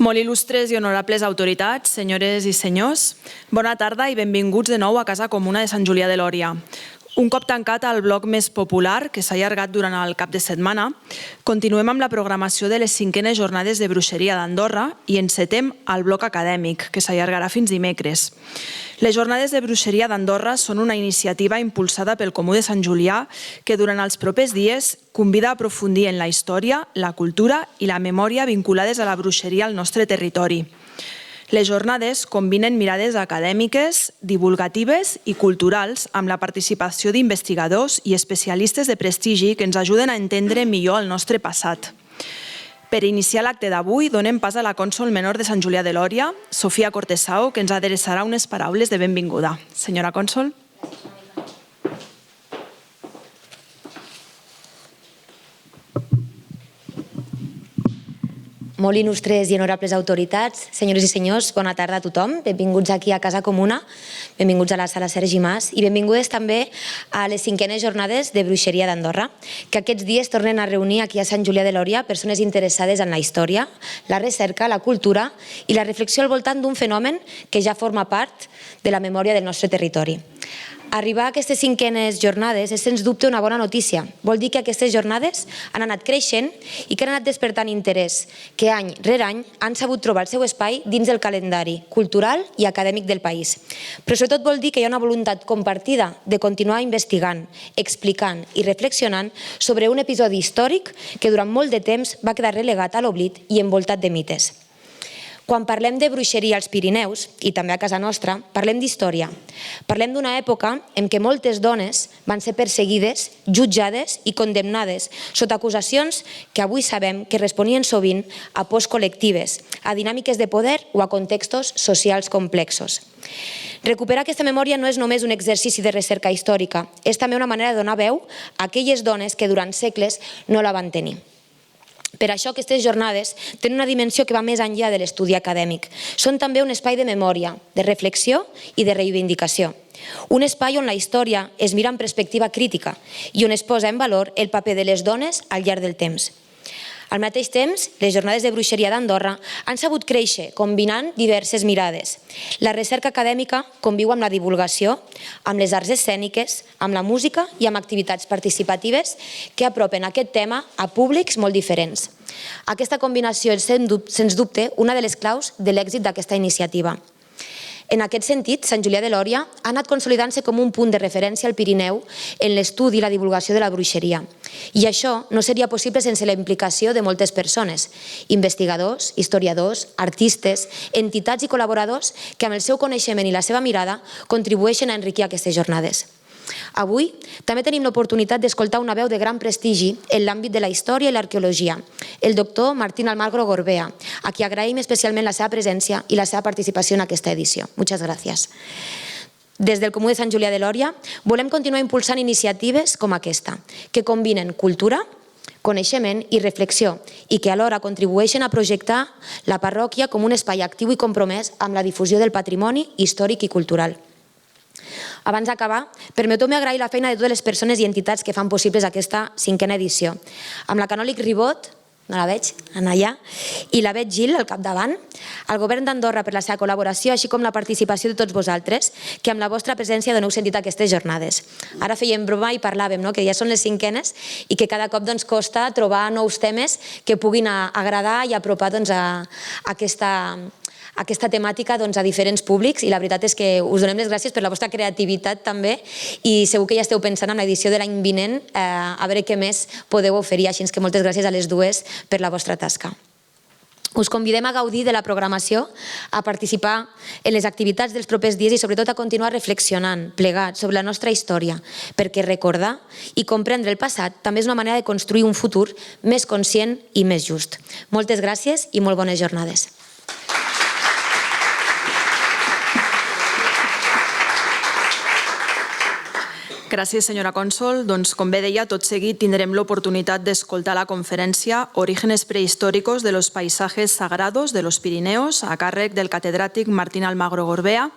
Molt il·lustres i honorables autoritats, senyores i senyors, bona tarda i benvinguts de nou a Casa Comuna de Sant Julià de Lòria. Un cop tancat al bloc més popular, que s'ha allargat durant el cap de setmana, continuem amb la programació de les 5enes jornades de bruixeria d'Andorra i encetem el bloc acadèmic, que s'allargarà fins dimecres. Les jornades de bruixeria d'Andorra són una iniciativa impulsada pel Comú de Sant Julià que durant els propers dies convida a aprofundir en la història, la cultura i la memòria vinculades a la bruixeria al nostre territori. Les jornades combinen mirades acadèmiques, divulgatives i culturals amb la participació d'investigadors i especialistes de prestigi que ens ajuden a entendre millor el nostre passat. Per iniciar l'acte d'avui, donem pas a la cònsol menor de Sant Julià de Lòria, Sofia Cortesao, que ens adreçarà unes paraules de benvinguda. Senyora cònsol. Molt il·lustres i honorables autoritats, senyores i senyors, bona tarda a tothom. Benvinguts aquí a Casa Comuna, benvinguts a la sala Sergi Mas i benvingudes també a les 5enes jornades de bruixeria d'Andorra, que aquests dies tornen a reunir aquí a Sant Julià de Lòria persones interessades en la història, la recerca, la cultura i la reflexió al voltant d'un fenomen que ja forma part de la memòria del nostre territori. Arribar a aquestes 5enes jornades és sens dubte una bona notícia. Vol dir que aquestes jornades han anat creixent i que han anat despertant interès, que any rere any han sabut trobar el seu espai dins del calendari cultural i acadèmic del país. Però sobretot vol dir que hi ha una voluntat compartida de continuar investigant, explicant i reflexionant sobre un episodi històric que durant molt de temps va quedar relegat a l'oblit i envoltat de mites. Quan parlem de bruixeria als Pirineus, i també a casa nostra, parlem d'història. Parlem d'una època en què moltes dones van ser perseguides, jutjades i condemnades sota acusacions que avui sabem que responien sovint a pors col·lectives, a dinàmiques de poder o a contextos socials complexos. Recuperar aquesta memòria no és només un exercici de recerca històrica, és també una manera de donar veu a aquelles dones que durant segles no la van tenir. Per això aquestes jornades tenen una dimensió que va més enllà de l'estudi acadèmic. Són també un espai de memòria, de reflexió i de reivindicació. Un espai on la història es mira en perspectiva crítica i on es posa en valor el paper de les dones al llarg del temps. Al mateix temps, les jornades de bruixeria d'Andorra han sabut créixer combinant diverses mirades. La recerca acadèmica conviu amb la divulgació, amb les arts escèniques, amb la música i amb activitats participatives que apropen aquest tema a públics molt diferents. Aquesta combinació és, sens dubte, una de les claus de l'èxit d'aquesta iniciativa. En aquest sentit, Sant Julià de Lòria ha anat consolidant-se com un punt de referència al Pirineu en l'estudi i la divulgació de la bruixeria. I això no seria possible sense la implicació de moltes persones, investigadors, historiadors, artistes, entitats i col·laboradors que amb el seu coneixement i la seva mirada contribueixen a enriquir aquestes jornades. Avui també tenim l'oportunitat d'escoltar una veu de gran prestigi en l'àmbit de la història i l'arqueologia, el doctor Martín Almagro Gorbea, a qui agraïm especialment la seva presència i la seva participació en aquesta edició. Moltes gràcies. Des del Comú de Sant Julià de Lòria volem continuar impulsant iniciatives com aquesta, que combinen cultura, coneixement i reflexió i que alhora contribueixen a projectar la parròquia com un espai actiu i compromès amb la difusió del patrimoni històric i cultural. Abans d'acabar, permeteu-me agrair la feina de totes les persones i entitats que fan possibles aquesta 5ena edició. Amb la Canòlic Ribot, no la veig, allà, i la Bet Gil al capdavant, al Govern d'Andorra per la seva col·laboració, així com la participació de tots vosaltres, que amb la vostra presència doneu sentit a aquestes jornades. Ara fèiem broma i parlàvem que ja són les 5enes i que cada cop costa trobar nous temes que puguin agradar i apropar a aquesta temàtica a diferents públics i la veritat és que us donem les gràcies per la vostra creativitat també i segur que ja esteu pensant en l'edició de l'any vinent a veure què més podeu oferir, així que moltes gràcies a les dues per la vostra tasca. Us convidem a gaudir de la programació, a participar en les activitats dels propers dies i sobretot a continuar reflexionant, plegats, sobre la nostra història, perquè recordar i comprendre el passat també és una manera de construir un futur més conscient i més just. Moltes gràcies i molt bones jornades. Gràcies, senyora cònsol. Com bé deia, tot seguit tindrem l'oportunitat d'escoltar la conferència Orígenes prehistóricos de los paisajes sagrados de los Pirineos a càrrec del catedràtic Martín Almagro Gorbea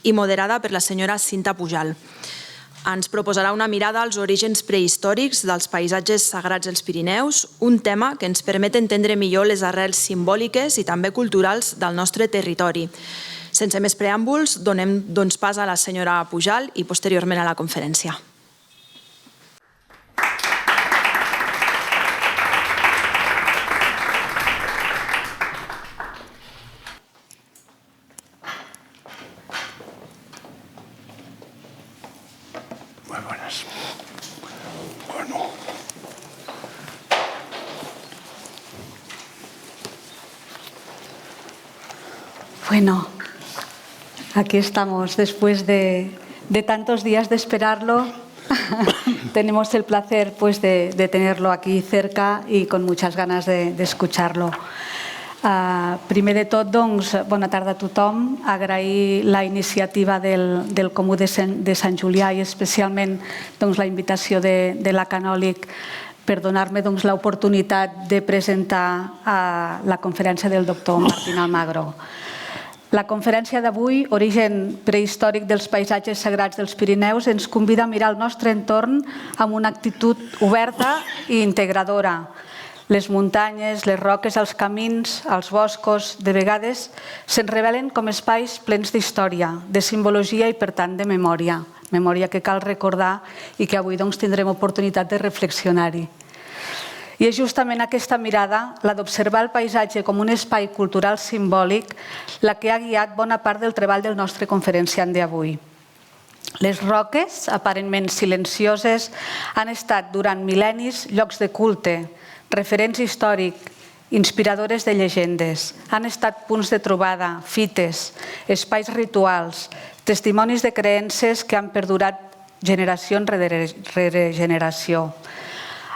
i moderada per la senyora Cinta Pujal. ens proposarà una mirada als orígens prehistòrics dels paisatges sagrats dels Pirineus, un tema que ens permet entendre millor les arrels simbòliques i també culturals del nostre territori. Sense més preàmbuls, donem doncs pas a la senyora Pujal i posteriorment a la conferència. Muy buenas. Bueno. Bueno, aquí estamos después de tantos días de esperarlo. Tenemos el placer de tenerlo aquí cerca y con muchas ganas de escucharlo. Primer de tot, doncs, bona tarda a tothom. Agrair la iniciativa del Comú de Sant Julià i especialment doncs, la invitació de la Canòlic per donar-me doncs, l'oportunitat de presentar la conferència del doctor Martín Almagro. La conferència d'avui, Origen prehistòric dels paisatges sagrats dels Pirineus, ens convida a mirar el nostre entorn amb una actitud oberta i integradora. Les muntanyes, les roques, els camins, els boscos, de vegades se'n revelen com espais plens d'història, de simbologia i, per tant, de memòria. Memòria que cal recordar i que avui doncs, tindrem oportunitat de reflexionar-hi. I és justament aquesta mirada, la d'observar el paisatge com un espai cultural simbòlic, la que ha guiat bona part del treball del nostre conferenciant d'avui. Les roques, aparentment silencioses, han estat durant mil·lennis llocs de culte, referents històrics, inspiradores de llegendes. Han estat punts de trobada, fites, espais rituals, testimonis de creences que han perdurat generació rere generació.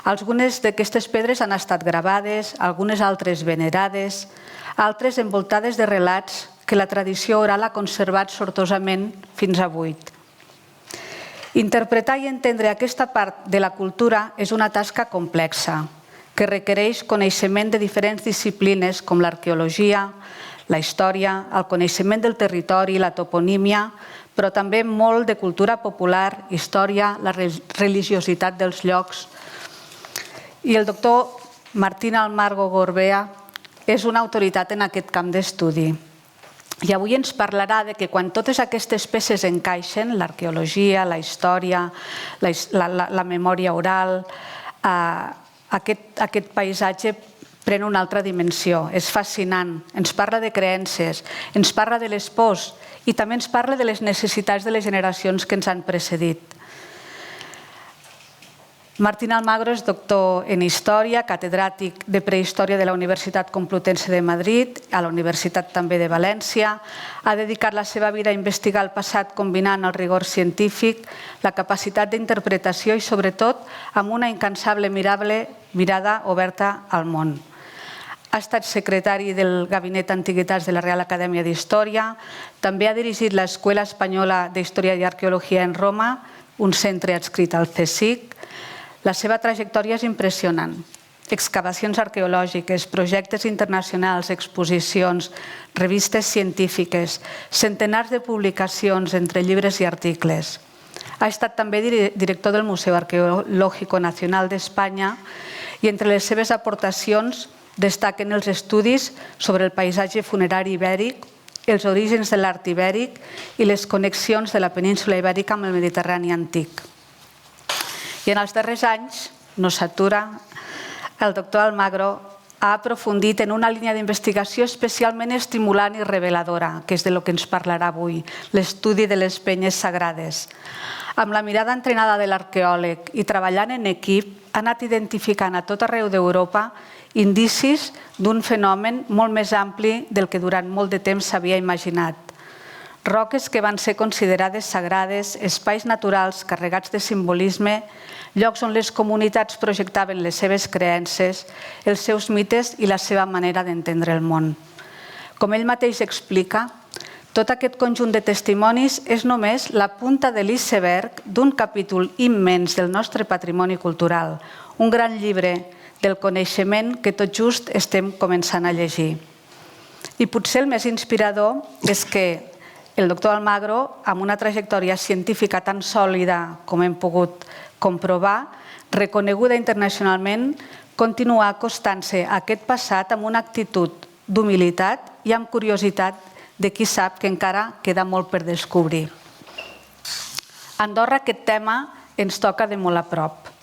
Algunes d'aquestes pedres han estat gravades, algunes altres venerades, altres envoltades de relats que la tradició oral ha conservat sortosament fins avui. Interpretar i entendre aquesta part de la cultura és una tasca complexa, que requereix coneixement de diferents disciplines com l'arqueologia, la història, el coneixement del territori, la toponímia, però també molt de cultura popular, història, la religiositat dels llocs. I el doctor Martín Almagro Gorbea és una autoritat en aquest camp d'estudi. I avui ens parlarà de que quan totes aquestes peces encaixen, l'arqueologia, la història, la memòria oral, aquest paisatge pren una altra dimensió, és fascinant, ens parla de creences, ens parla de les pors i també ens parla de les necessitats de les generacions que ens han precedit. Martín Almagro és doctor en Història, catedràtic de Prehistòria de la Universitat Complutense de Madrid, a la Universitat també de València. Ha dedicat la seva vida a investigar el passat combinant el rigor científic, la capacitat d'interpretació i, sobretot, amb una incansable mirada oberta al món. Ha estat secretari del Gabinet d'Antiguitats de la Real Acadèmia d'Història. També ha dirigit l'Escuela Espanyola d'Història i Arqueologia en Roma, un centre adscrit al CSIC. La seva trajectòria és impressionant. Excavacions arqueològiques, projectes internacionals, exposicions, revistes científiques, centenars de publicacions entre llibres i articles. Ha estat també director del Museu Arqueológico Nacional d'Espanya i entre les seves aportacions destaquen els estudis sobre el paisatge funerari ibèric, els orígens de l'art ibèric i les connexions de la península ibèrica amb el Mediterrani antic. I en els darrers anys, no s'atura, el doctor Almagro ha aprofundit en una línia d'investigació especialment estimulant i reveladora, que és de lo que ens parlarà avui, l'estudi de les penyes sagrades. Amb la mirada entrenada de l'arqueòleg i treballant en equip, ha anat identificant a tot arreu d'Europa indicis d'un fenomen molt més ampli del que durant molt de temps s'havia imaginat. Roques que van ser considerades sagrades, espais naturals carregats de simbolisme, llocs on les comunitats projectaven les seves creences, els seus mites i la seva manera d'entendre el món. Com ell mateix explica, tot aquest conjunt de testimonis és només la punta de l'iceberg d'un capítol immens del nostre patrimoni cultural, un gran llibre del coneixement que tot just estem començant a llegir. I potser el més inspirador és que el doctor Almagro, amb una trajectòria científica tan sòlida com hem pogut comprovar, reconeguda internacionalment, continua acostant-se a aquest passat amb una actitud d'humilitat i amb curiositat de qui sap que encara queda molt per descobrir. A Andorra aquest tema ens toca de molt a prop.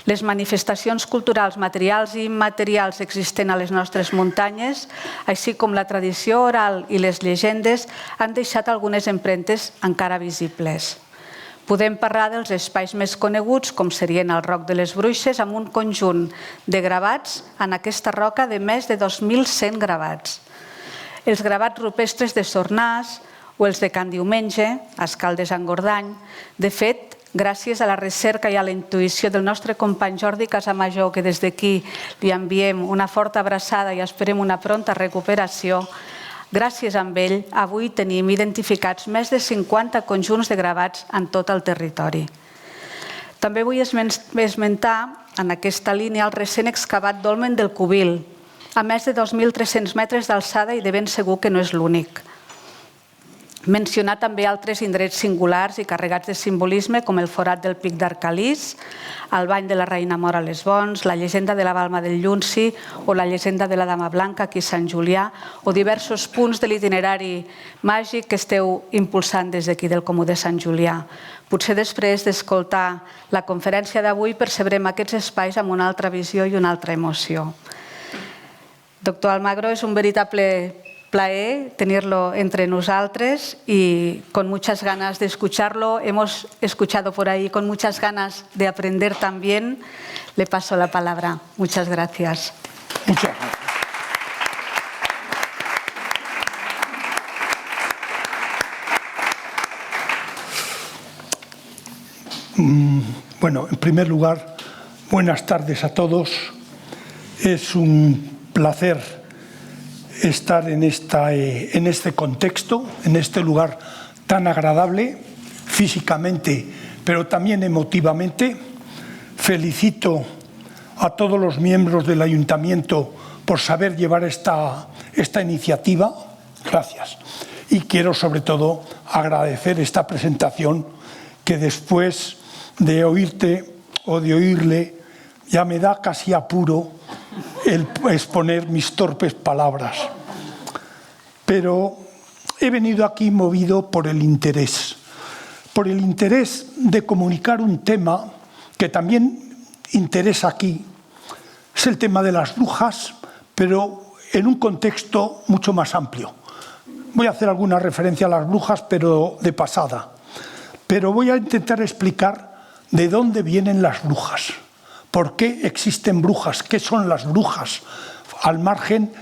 Les manifestacions culturals materials i immaterials existents a les nostres muntanyes, així com la tradició oral i les llegendes, han deixat algunes empremtes encara visibles. Podem parlar dels espais més coneguts, com serien el Roc de les Bruixes, amb un conjunt de gravats en aquesta roca de més de 2.100 gravats. Els gravats rupestres de Sornàs o els de Can Diumenge, a Escaldes-Engordany. De fet, gràcies a la recerca i a la intuïció del nostre company Jordi Casamajor, que des d'aquí li enviem una forta abraçada i esperem una pronta recuperació, gràcies a ell, avui tenim identificats més de 50 conjunts de gravats en tot el territori. També vull esmentar en aquesta línia el recent excavat dolmen del Cubil, a més de 2.300 metres d'alçada i de ben segur que no és l'únic. Mencionar també altres indrets singulars i carregats de simbolisme com el forat del Pic d'Arcalís, el bany de la Reina Mora a les Bons, la llegenda de la Balma del Llunci o la llegenda de la Dama Blanca aquí a Sant Julià o diversos punts de l'itinerari màgic que esteu impulsant des d'aquí del Comú de Sant Julià. Potser després d'escoltar la conferència d'avui percebrem aquests espais amb una altra visió i una altra emoció. Doctor Almagro, és un veritable placer tenerlo entre nosotros y con muchas ganas de escucharlo. Hemos escuchado por ahí con muchas ganas de aprender también. Le paso la palabra. Muchas gracias. Muchas gracias. Bueno, en primer lugar, buenas tardes a todos. Es un placer estar en este contexto, en este lugar tan agradable, físicamente, pero también emotivamente. Felicito a todos los miembros del Ayuntamiento por saber llevar esta iniciativa. Gracias. Y quiero sobre todo agradecer esta presentación que después de oírte o de oírle ya me da casi apuro el exponer mis torpes palabras. Pero he venido aquí movido por el interés de comunicar un tema que también interesa aquí. Es el tema de las brujas, pero en un contexto mucho más amplio. Voy a hacer alguna referencia a las brujas, pero de pasada. Pero voy a intentar explicar de dónde vienen las brujas. ¿Por qué existen brujas? ¿Qué son las brujas? Al margen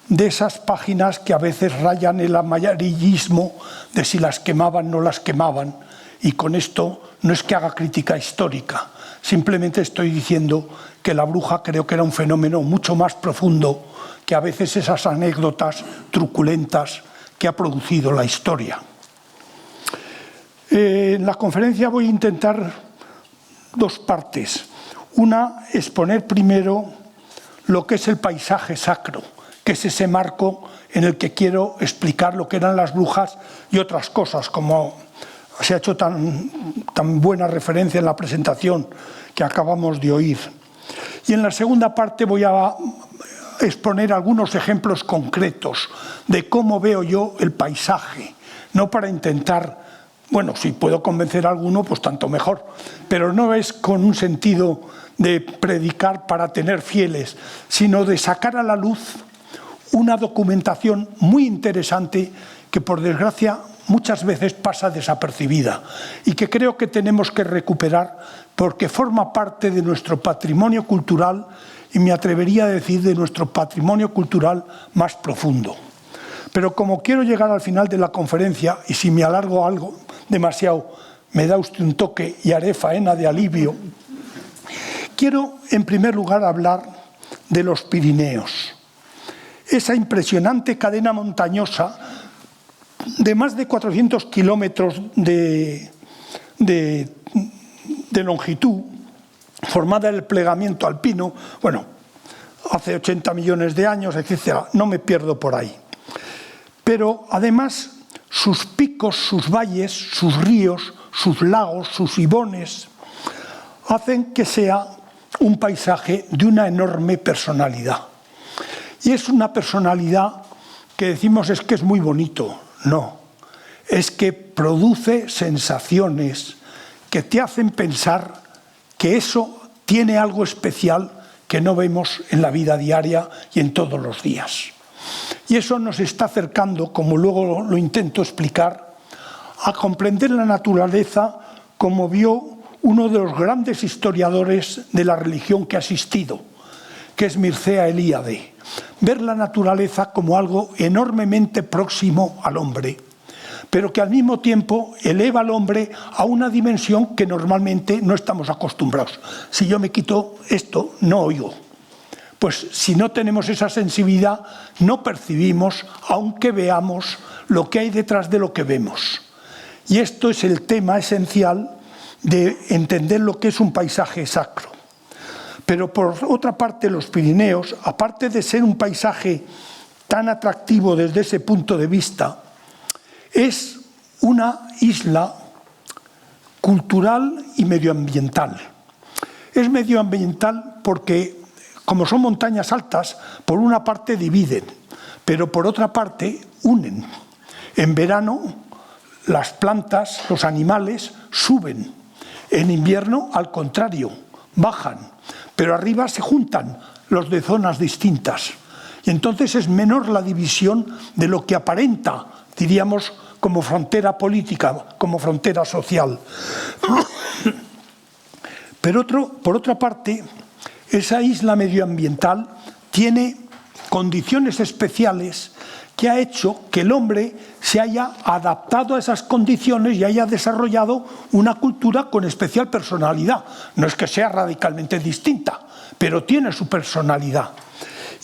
de esas páginas que a veces rayan el amarillismo de si las quemaban o no las quemaban. Y con esto no es que haga crítica histórica, simplemente estoy diciendo que la bruja creo que era un fenómeno mucho más profundo que a veces esas anécdotas truculentas que ha producido la historia. En la conferencia voy a intentar dos partes. Una, exponer primero lo que es el paisaje sacro, que es ese marco en el que quiero explicar lo que eran las brujas y otras cosas, como se ha hecho tan buena referencia en la presentación que acabamos de oír. Y en la segunda parte voy a exponer algunos ejemplos concretos de cómo veo yo el paisaje, no para intentar, bueno, si puedo convencer a alguno, pues tanto mejor, pero no es con un sentido de predicar para tener fieles, sino de sacar a la luz una documentación muy interesante que, por desgracia, muchas veces pasa desapercibida y que creo que tenemos que recuperar porque forma parte de nuestro patrimonio cultural y me atrevería a decir de nuestro patrimonio cultural más profundo. Pero como quiero llegar al final de la conferencia y si me alargo algo demasiado me da usted un toque y haré faena de alivio, quiero en primer lugar hablar de los Pirineos. Esa impresionante cadena montañosa de más de 400 kilómetros de longitud, formada en el plegamiento alpino, bueno, hace 80 millones de años, etc. No me pierdo por ahí. Pero además sus picos, sus valles, sus ríos, sus lagos, sus ibones, hacen que sea un paisaje de una enorme personalidad. Y es una personalidad que decimos es que es muy bonito. No, es que produce sensaciones que te hacen pensar que eso tiene algo especial que no vemos en la vida diaria y en todos los días. Y eso nos está acercando, como luego lo intento explicar, a comprender la naturaleza como vio uno de los grandes historiadores de la religión que ha existido, que es Mircea Eliade. Ver la naturaleza como algo enormemente próximo al hombre, pero que al mismo tiempo eleva al hombre a una dimensión que normalmente no estamos acostumbrados. Si yo me quito esto, no oigo. Pues si no tenemos esa sensibilidad, no percibimos, aunque veamos lo que hay detrás de lo que vemos. Y esto es el tema esencial de entender lo que es un paisaje sacro. Pero por otra parte, los Pirineos, aparte de ser un paisaje tan atractivo desde ese punto de vista, es una isla cultural y medioambiental. Es medioambiental porque, como son montañas altas, por una parte dividen, pero por otra parte unen. En verano, las plantas, los animales suben. En invierno, al contrario, bajan. Pero arriba se juntan los de zonas distintas. Y entonces es menor la división de lo que aparenta, diríamos, como frontera política, como frontera social. Pero por otra parte, esa isla medioambiental tiene condiciones especiales que ha hecho que el hombre se haya adaptado a esas condiciones y haya desarrollado una cultura con especial personalidad. No es que sea radicalmente distinta, pero tiene su personalidad.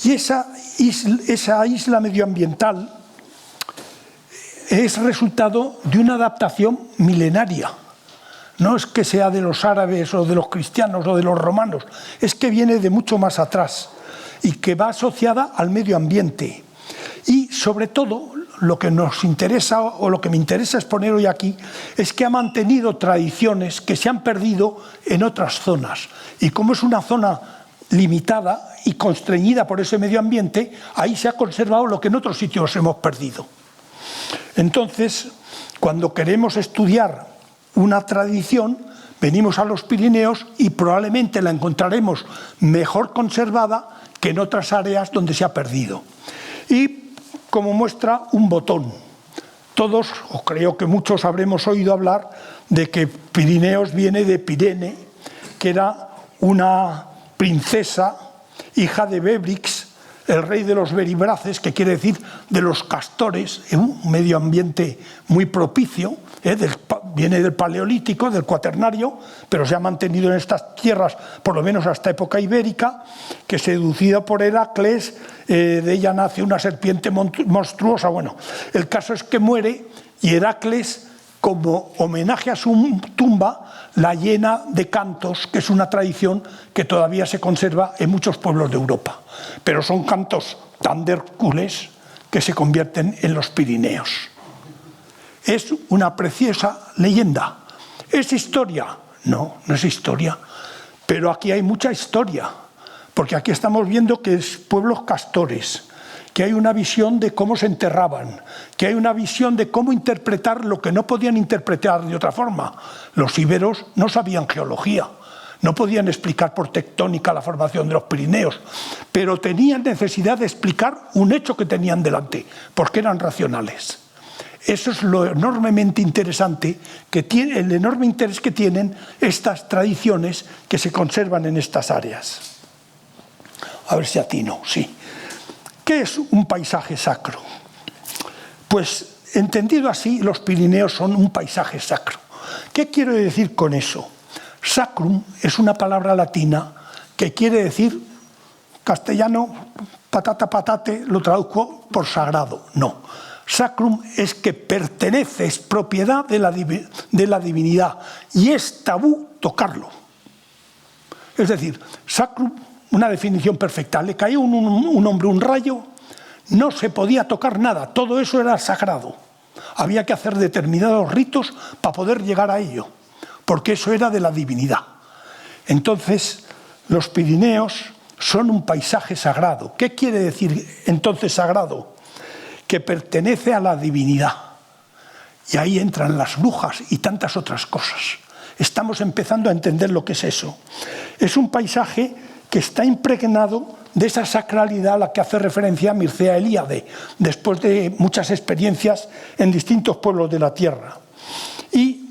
Y esa isla medioambiental es resultado de una adaptación milenaria. No es que sea de los árabes o de los cristianos o de los romanos, es que viene de mucho más atrás y que va asociada al medio ambiente. Y sobre todo, lo que nos interesa o lo que me interesa exponer hoy aquí es que ha mantenido tradiciones que se han perdido en otras zonas. Y como es una zona limitada y constreñida por ese medio ambiente, ahí se ha conservado lo que en otros sitios hemos perdido. Entonces, cuando queremos estudiar una tradición, venimos a los Pirineos y probablemente la encontraremos mejor conservada que en otras áreas donde se ha perdido. Y como muestra un botón. Todos, o creo que muchos, habremos oído hablar de que Pirineos viene de Pirene, que era una princesa, hija de Bébrix, el rey de los beribraces, que quiere decir de los castores, en un medio ambiente muy propicio, viene del Paleolítico, del Cuaternario, pero se ha mantenido en estas tierras, por lo menos hasta época ibérica, que seducida por Heracles, de ella nace una serpiente monstruosa. Bueno, el caso es que muere y Heracles, como homenaje a su tumba, la llena de cantos, que es una tradición que todavía se conserva en muchos pueblos de Europa. Pero son cantos tan de Hércules que se convierten en los Pirineos. Es una preciosa leyenda. ¿Es historia? No, no es historia. Pero aquí hay mucha historia, porque aquí estamos viendo que es pueblos castores, que hay una visión de cómo se enterraban, que hay una visión de cómo interpretar lo que no podían interpretar de otra forma. Los íberos no sabían geología, no podían explicar por tectónica la formación de los Pirineos, pero tenían necesidad de explicar un hecho que tenían delante, porque eran racionales. Eso es lo enormemente interesante, el enorme interés que tienen estas tradiciones que se conservan en estas áreas. A ver si atino, sí. ¿Qué es un paisaje sacro? Pues, entendido así, los Pirineos son un paisaje sacro. ¿Qué quiero decir con eso? Sacrum es una palabra latina que quiere decir, castellano, patata patate, lo traduzco por sagrado. No. Sacrum es que pertenece, es propiedad de la divinidad y es tabú tocarlo. Es decir, sacrum, una definición perfecta, le caía un hombre un rayo, no se podía tocar nada, todo eso era sagrado. Había que hacer determinados ritos para poder llegar a ello, porque eso era de la divinidad. Entonces, los Pirineos son un paisaje sagrado. ¿Qué quiere decir entonces sagrado? Que pertenece a la divinidad. Y ahí entran las brujas y tantas otras cosas. Estamos empezando a entender lo que es eso. Es un paisaje que está impregnado de esa sacralidad a la que hace referencia Mircea Eliade, después de muchas experiencias en distintos pueblos de la tierra. Y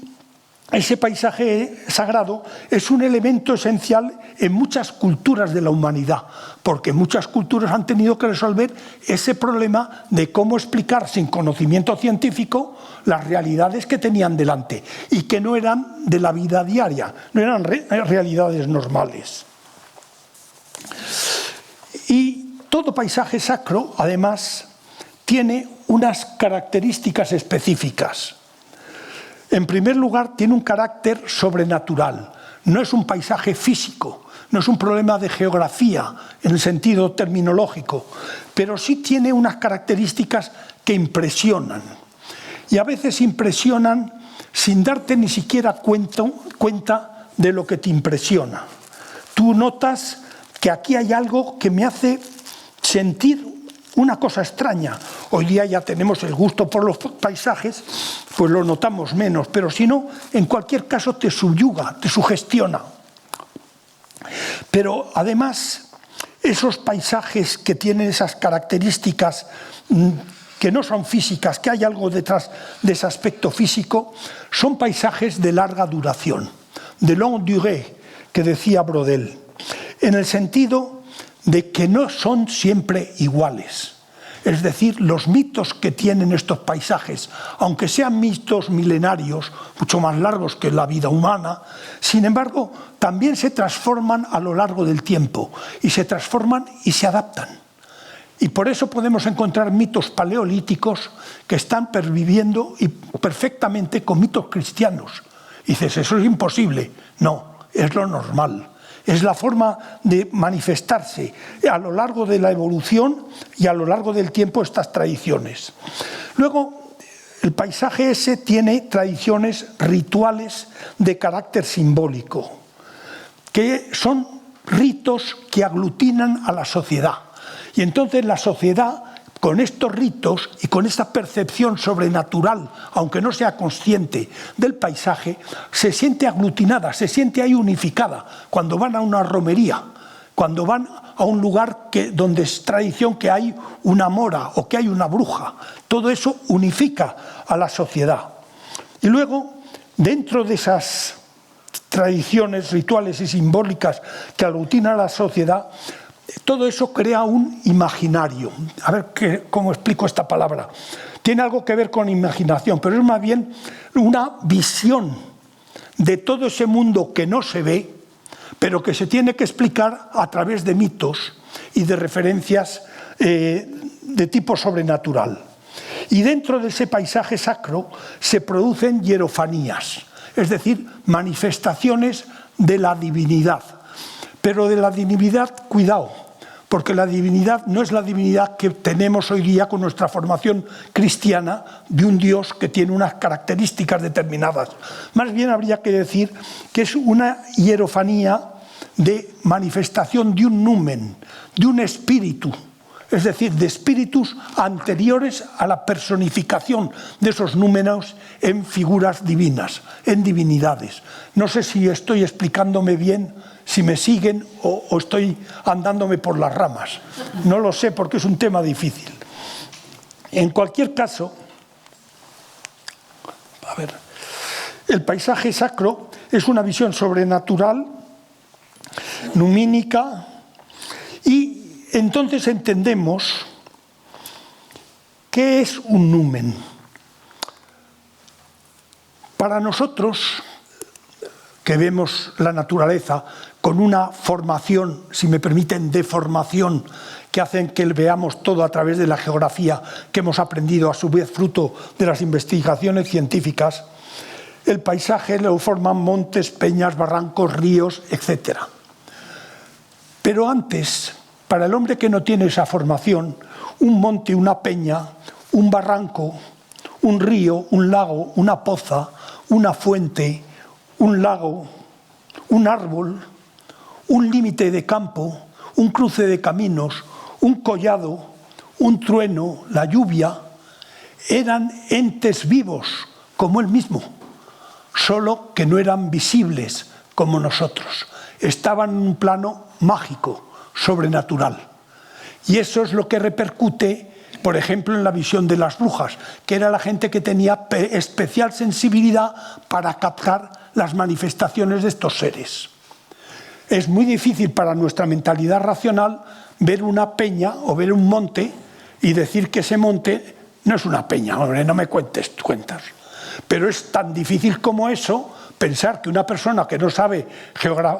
ese paisaje sagrado es un elemento esencial en muchas culturas de la humanidad, porque muchas culturas han tenido que resolver ese problema de cómo explicar sin conocimiento científico las realidades que tenían delante y que no eran de la vida diaria, no eran realidades normales. Y todo paisaje sacro, además, tiene unas características específicas. En primer lugar, tiene un carácter sobrenatural. No es un paisaje físico, no es un problema de geografía en el sentido terminológico, pero sí tiene unas características que impresionan. Y a veces impresionan sin darte ni siquiera cuenta de lo que te impresiona. Tú notas que aquí hay algo que me hace sentir una cosa extraña. Hoy día ya tenemos el gusto por los paisajes, pues lo notamos menos, pero si no, en cualquier caso te subyuga, te sugestiona. Pero además, esos paisajes que tienen esas características que no son físicas, que hay algo detrás de ese aspecto físico, son paisajes de larga duración, de longue durée, que decía Brodel, en el sentido de que no son siempre iguales. Es decir, los mitos que tienen estos paisajes, aunque sean mitos milenarios, mucho más largos que la vida humana, sin embargo, también se transforman a lo largo del tiempo, y se transforman y se adaptan. Y por eso podemos encontrar mitos paleolíticos que están perviviendo y perfectamente con mitos cristianos. Y dices, eso es imposible. No, es lo normal. Es la forma de manifestarse a lo largo de la evolución y a lo largo del tiempo estas tradiciones. Luego, el paisaje ese tiene tradiciones rituales de carácter simbólico, que son ritos que aglutinan a la sociedad. Y entonces la sociedad, con estos ritos y con esta percepción sobrenatural, aunque no sea consciente del paisaje, se siente aglutinada, se siente ahí unificada. Cuando van a una romería, cuando van a un lugar donde es tradición que hay una mora o que hay una bruja, todo eso unifica a la sociedad. Y luego, dentro de esas tradiciones rituales y simbólicas que aglutinan a la sociedad, todo eso crea un imaginario. A ver cómo explico esta palabra. Tiene algo que ver con imaginación, pero es más bien una visión de todo ese mundo que no se ve, pero que se tiene que explicar a través de mitos y de referencias de tipo sobrenatural. Y dentro de ese paisaje sacro se producen hierofanías, es decir, manifestaciones de la divinidad. Pero de la divinidad, cuidado, porque la divinidad no es la divinidad que tenemos hoy día con nuestra formación cristiana de un Dios que tiene unas características determinadas. Más bien habría que decir que es una hierofanía de manifestación de un numen, de un espíritu, es decir, de espíritus anteriores a la personificación de esos números en figuras divinas, en divinidades. No sé si estoy explicándome bien, si me siguen o estoy andándome por las ramas. No lo sé porque es un tema difícil. En cualquier caso, el paisaje sacro es una visión sobrenatural, numínica, y entonces entendemos qué es un numen. Para nosotros, que vemos la naturaleza con una formación, si me permiten, deformación, que hacen que veamos todo a través de la geografía que hemos aprendido, a su vez fruto de las investigaciones científicas, el paisaje lo forman montes, peñas, barrancos, ríos, etc. Pero antes, para el hombre que no tiene esa formación, un monte, una peña, un barranco, un río, un lago, una poza, una fuente, un lago, un árbol, un límite de campo, un cruce de caminos, un collado, un trueno, la lluvia, eran entes vivos como él mismo, solo que no eran visibles como nosotros. Estaban en un plano mágico, sobrenatural. Y eso es lo que repercute, por ejemplo, en la visión de las brujas, que era la gente que tenía especial sensibilidad para captar las manifestaciones de estos seres. Es muy difícil para nuestra mentalidad racional ver una peña o ver un monte y decir que ese monte no es una peña, hombre, no me cuentes cuentas. Pero es tan difícil como eso pensar que una persona que no sabe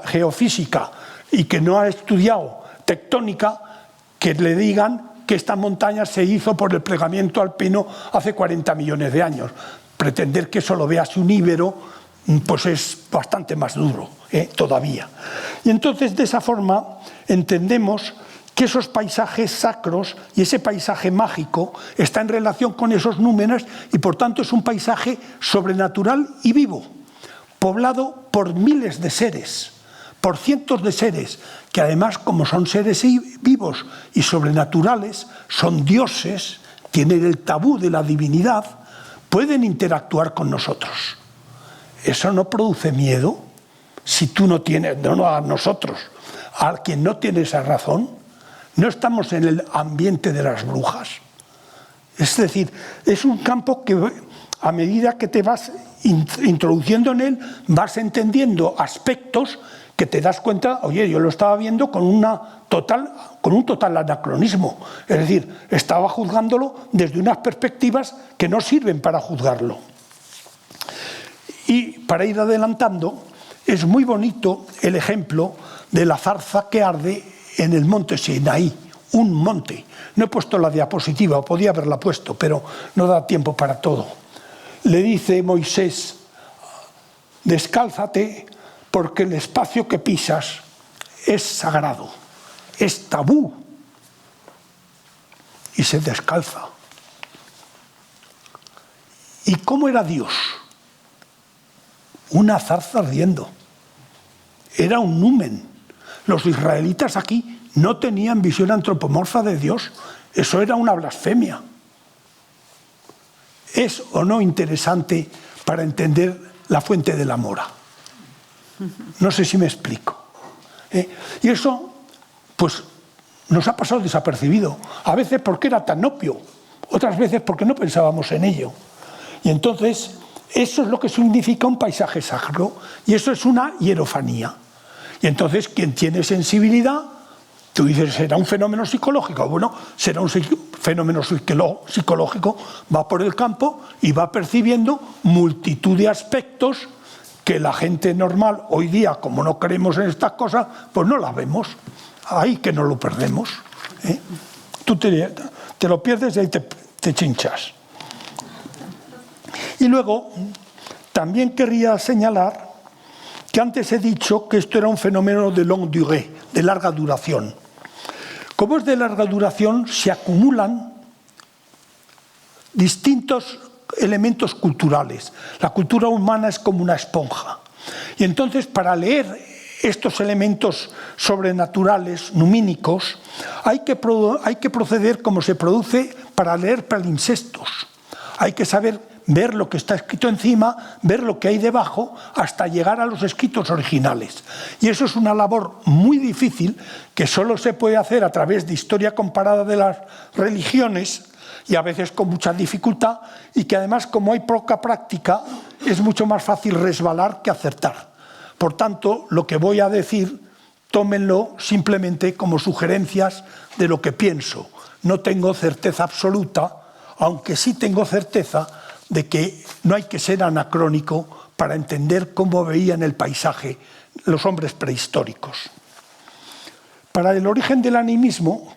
geofísica y que no ha estudiado tectónica, que le digan que esta montaña se hizo por el plegamiento alpino hace 40 millones de años. Pretender que eso lo vea un íbero, pues es bastante más duro todavía. Y entonces, de esa forma, entendemos que esos paisajes sacros y ese paisaje mágico está en relación con esos números y, por tanto, es un paisaje sobrenatural y vivo, poblado por miles de seres, por cientos de seres, que además, como son seres vivos y sobrenaturales, son dioses, tienen el tabú de la divinidad, pueden interactuar con nosotros. ¿Eso no produce miedo? Si tú no tienes, no a nosotros, a quien no tiene esa razón, no estamos en el ambiente de las brujas. Es decir, es un campo que a medida que te vas introduciendo en él, vas entendiendo aspectos que te das cuenta, oye, yo lo estaba viendo con un total anacronismo. Es decir, estaba juzgándolo desde unas perspectivas que no sirven para juzgarlo. Y para ir adelantando, es muy bonito el ejemplo de la zarza que arde en el monte Sinaí, un monte. No he puesto la diapositiva, podía haberla puesto, pero no da tiempo para todo. Le dice Moisés, descálzate porque el espacio que pisas es sagrado, es tabú. Y se descalza. ¿Y cómo era Dios? Una zarza ardiendo. Era un numen. Los israelitas aquí no tenían visión antropomorfa de Dios. Eso era una blasfemia. ¿Es o no interesante para entender la fuente de la mora? No sé si me explico. Y eso, pues, nos ha pasado desapercibido. A veces porque era tan obvio, otras veces porque no pensábamos en ello. Y entonces, eso es lo que significa un paisaje sacro, y eso es una hierofanía. Y entonces, quien tiene sensibilidad, tú dices, ¿será un fenómeno psicológico? Bueno, será un fenómeno psicológico, va por el campo y va percibiendo multitud de aspectos que la gente normal, hoy día, como no creemos en estas cosas, pues no las vemos. Ahí que no lo perdemos. Tú te lo pierdes y ahí te chinchas. Y luego, también querría señalar que antes he dicho que esto era un fenómeno de longue durée, de larga duración. Como es de larga duración, se acumulan distintos elementos culturales. La cultura humana es como una esponja. Y entonces, para leer estos elementos sobrenaturales, numínicos, hay que proceder como se produce para leer palimpsestos. Hay que saber ver lo que está escrito encima, ver lo que hay debajo, hasta llegar a los escritos originales. Y eso es una labor muy difícil que solo se puede hacer a través de historia comparada de las religiones, y a veces con mucha dificultad, y que además, como hay poca práctica, es mucho más fácil resbalar que acertar. Por tanto, lo que voy a decir, tómenlo simplemente como sugerencias de lo que pienso. No tengo certeza absoluta, aunque sí tengo certeza de que no hay que ser anacrónico para entender cómo veían el paisaje los hombres prehistóricos. Para el origen del animismo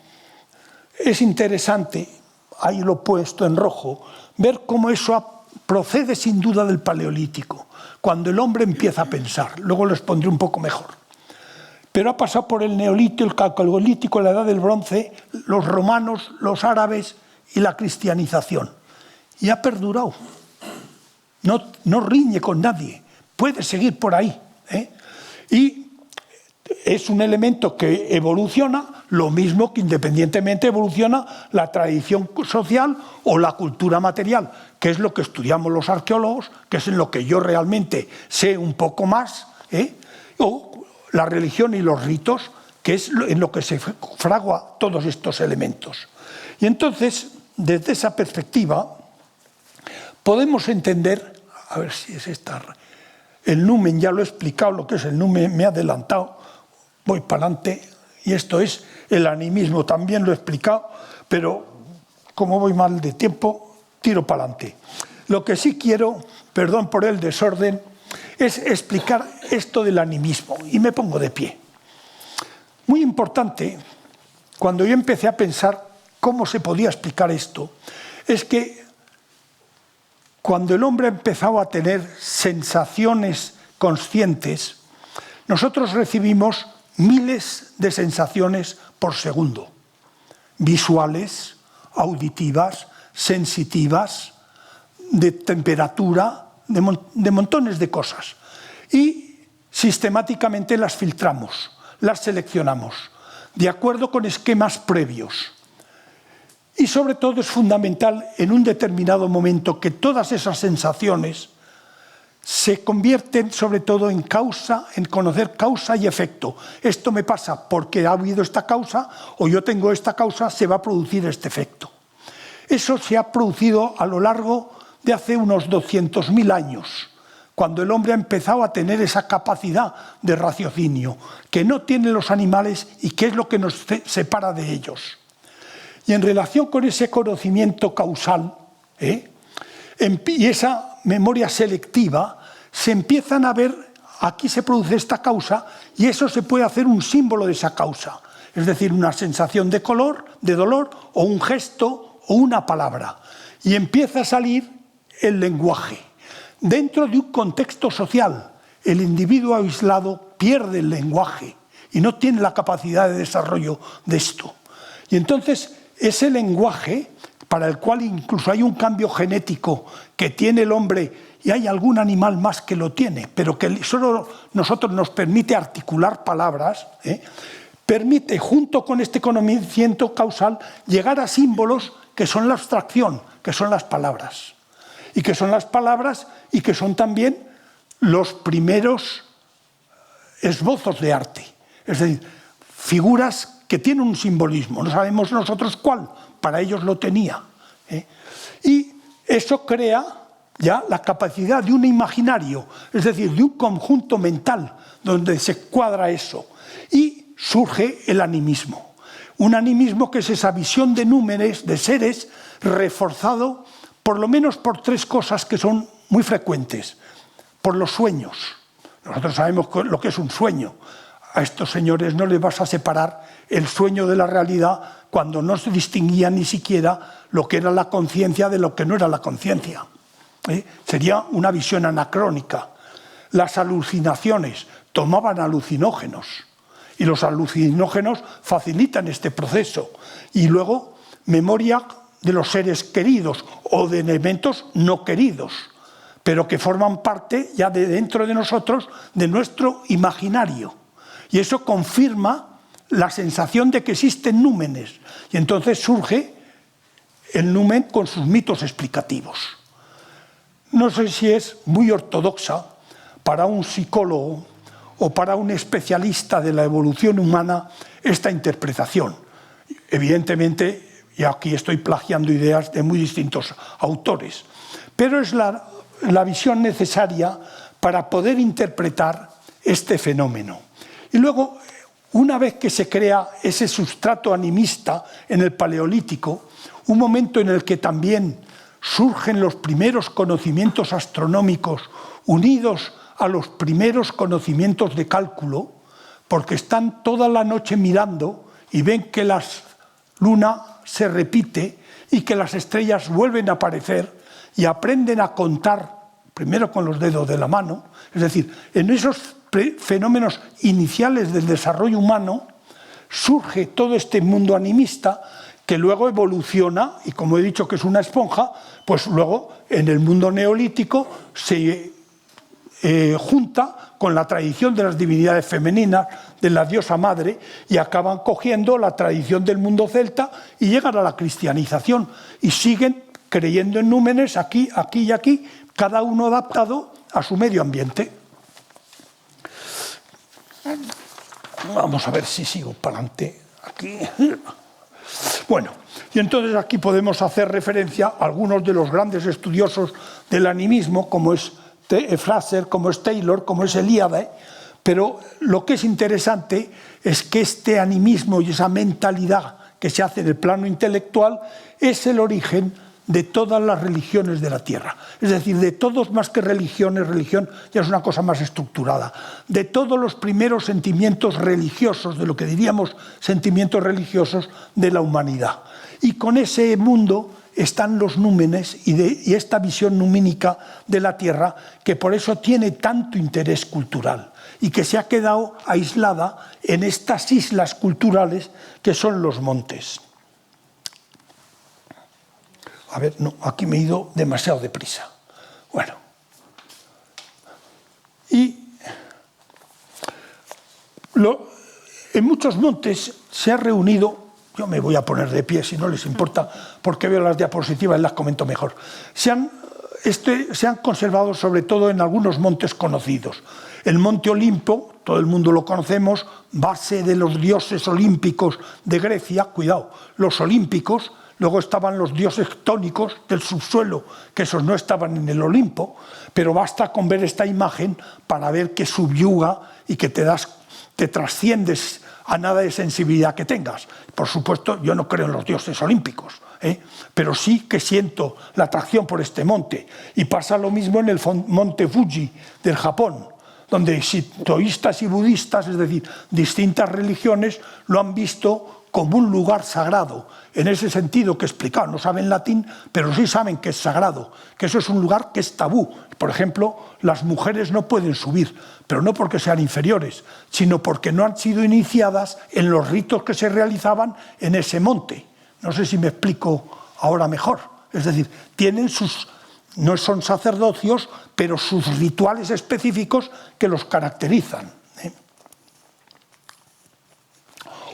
es interesante, ahí lo he puesto en rojo, ver cómo eso procede sin duda del Paleolítico, cuando el hombre empieza a pensar. Luego lo expondré un poco mejor. Pero ha pasado por el Neolítico, el Calcolítico, la Edad del Bronce, los romanos, los árabes y la cristianización. y ha perdurado. No riñe con nadie, puede seguir por ahí. Y es un elemento que evoluciona, lo mismo que independientemente evoluciona la tradición social o la cultura material, que es lo que estudiamos los arqueólogos, que es en lo que yo realmente sé un poco más, o la religión y los ritos, que es en lo que se fragua todos estos elementos. Y entonces, desde esa perspectiva, podemos entender, a ver si es esta, el numen, ya lo he explicado, lo que es el numen, me he adelantado, voy para adelante, y esto es el animismo, también lo he explicado, pero como voy mal de tiempo, tiro para adelante. Lo que sí quiero, perdón por el desorden, es explicar esto del animismo, y me pongo de pie. Muy importante, cuando yo empecé a pensar cómo se podía explicar esto, es que cuando el hombre ha empezado a tener sensaciones conscientes, nosotros recibimos miles de sensaciones por segundo, visuales, auditivas, sensitivas, de temperatura, de montones de cosas. Y sistemáticamente las filtramos, las seleccionamos, de acuerdo con esquemas previos. Y sobre todo es fundamental en un determinado momento que todas esas sensaciones se convierten sobre todo en causa, en conocer causa y efecto. Esto me pasa porque ha habido esta causa, o yo tengo esta causa, se va a producir este efecto. Eso se ha producido a lo largo de hace unos 200.000 años, cuando el hombre ha empezado a tener esa capacidad de raciocinio, que no tienen los animales y que es lo que nos separa de ellos. Y en relación con ese conocimiento causal y esa memoria selectiva, se empiezan a ver, aquí se produce esta causa y eso se puede hacer un símbolo de esa causa, es decir, una sensación de color, de dolor, o un gesto o una palabra. Y empieza a salir el lenguaje. Dentro de un contexto social, el individuo aislado pierde el lenguaje y no tiene la capacidad de desarrollo de esto. Y entonces ese lenguaje, para el cual incluso hay un cambio genético que tiene el hombre, y hay algún animal más que lo tiene, pero que solo nosotros nos permite articular palabras, permite, junto con este conocimiento causal, llegar a símbolos que son la abstracción, que son las palabras. Y que son las palabras y que son también los primeros esbozos de arte. Es decir, figuras que tiene un simbolismo, no sabemos nosotros cuál, para ellos lo tenía. Y eso crea ya la capacidad de un imaginario, es decir, de un conjunto mental donde se cuadra eso. Y surge el animismo. Un animismo que es esa visión de números, de seres, reforzado por lo menos por tres cosas que son muy frecuentes. Por los sueños. Nosotros sabemos lo que es un sueño. A estos señores no les vas a separar el sueño de la realidad cuando no se distinguía ni siquiera lo que era la conciencia de lo que no era la conciencia. Sería una visión anacrónica. Las alucinaciones tomaban alucinógenos y los alucinógenos facilitan este proceso. Y luego memoria de los seres queridos o de elementos no queridos, pero que forman parte ya de dentro de nosotros, de nuestro imaginario. Y eso confirma la sensación de que existen númenes. Y entonces surge el numen con sus mitos explicativos. No sé si es muy ortodoxa para un psicólogo o para un especialista de la evolución humana esta interpretación. Evidentemente, y aquí estoy plagiando ideas de muy distintos autores, pero es la visión necesaria para poder interpretar este fenómeno. Y luego, una vez que se crea ese sustrato animista en el Paleolítico, un momento en el que también surgen los primeros conocimientos astronómicos unidos a los primeros conocimientos de cálculo, porque están toda la noche mirando y ven que la luna se repite y que las estrellas vuelven a aparecer y aprenden a contar, primero con los dedos de la mano, es decir, en esos fenómenos iniciales del desarrollo humano surge todo este mundo animista que luego evoluciona, y como he dicho que es una esponja, pues luego en el mundo neolítico se junta con la tradición de las divinidades femeninas, de la diosa madre, y acaban cogiendo la tradición del mundo celta y llegan a la cristianización y siguen creyendo en númenes aquí, aquí y aquí, cada uno adaptado a su medio ambiente. Vamos a ver si sigo para adelante aquí. Bueno, y entonces aquí podemos hacer referencia a algunos de los grandes estudiosos del animismo, como es Fraser, como es Taylor, como es Eliade, pero lo que es interesante es que este animismo y esa mentalidad que se hace en el plano intelectual es el origen de todas las religiones de la Tierra. Es decir, de todos, más que religiones, religión ya es una cosa más estructurada, de todos los primeros sentimientos religiosos, de lo que diríamos sentimientos religiosos de la humanidad. Y con ese mundo están los númenes y esta visión numínica de la Tierra, que por eso tiene tanto interés cultural y que se ha quedado aislada en estas islas culturales que son los montes. A ver, no, aquí me he ido demasiado deprisa. Bueno. Y en muchos montes se ha reunido, yo me voy a poner de pie si no les importa, porque veo las diapositivas y las comento mejor. Se han conservado sobre todo en algunos montes conocidos. El monte Olimpo, todo el mundo lo conocemos, base de los dioses olímpicos de Grecia, cuidado, los olímpicos. Luego estaban los dioses tónicos del subsuelo, que esos no estaban en el Olimpo, pero basta con ver esta imagen para ver que subyuga y que te trasciendes a nada de sensibilidad que tengas. Por supuesto, yo no creo en los dioses olímpicos, pero sí que siento la atracción por este monte. Y pasa lo mismo en el monte Fuji del Japón, donde shintoístas y budistas, es decir, distintas religiones, lo han visto como un lugar sagrado, en ese sentido que he explicado. No saben latín, pero sí saben que es sagrado, que eso es un lugar que es tabú. Por ejemplo, las mujeres no pueden subir, pero no porque sean inferiores, sino porque no han sido iniciadas en los ritos que se realizaban en ese monte. No sé si me explico ahora mejor. Es decir, tienen no son sacerdocios, pero sus rituales específicos que los caracterizan.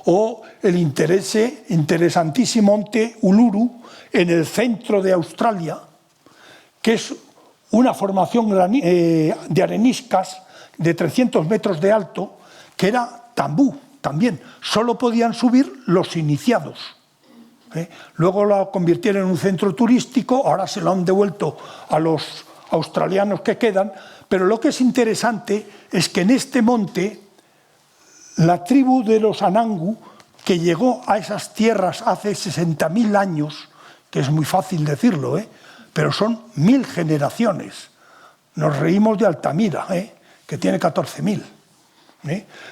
O el interesantísimo monte Uluru, en el centro de Australia, que es una formación de areniscas de 300 metros de alto, que era tabú también. Solo podían subir los iniciados. Luego la convirtieron en un centro turístico, ahora se lo han devuelto a los australianos que quedan, pero lo que es interesante es que en este monte la tribu de los Anangu, que llegó a esas tierras hace 60.000 años, que es muy fácil decirlo, pero son 1000 generaciones. Nos reímos de Altamira, que tiene 14.000.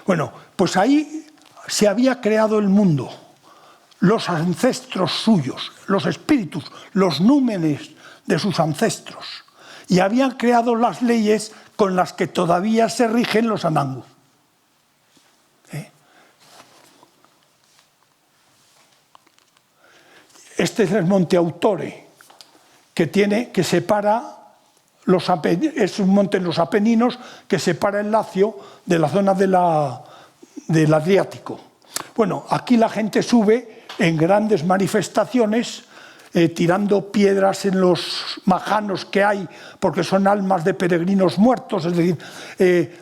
Bueno, pues ahí se había creado el mundo, los ancestros suyos, los espíritus, los númenes de sus ancestros, y habían creado las leyes con las que todavía se rigen los Anangu. Este es el monte Autore, que separa es un monte en los Apeninos que separa el Lacio de la zona del Adriático. Bueno, aquí la gente sube en grandes manifestaciones, tirando piedras en los majanos que hay, porque son almas de peregrinos muertos, es decir,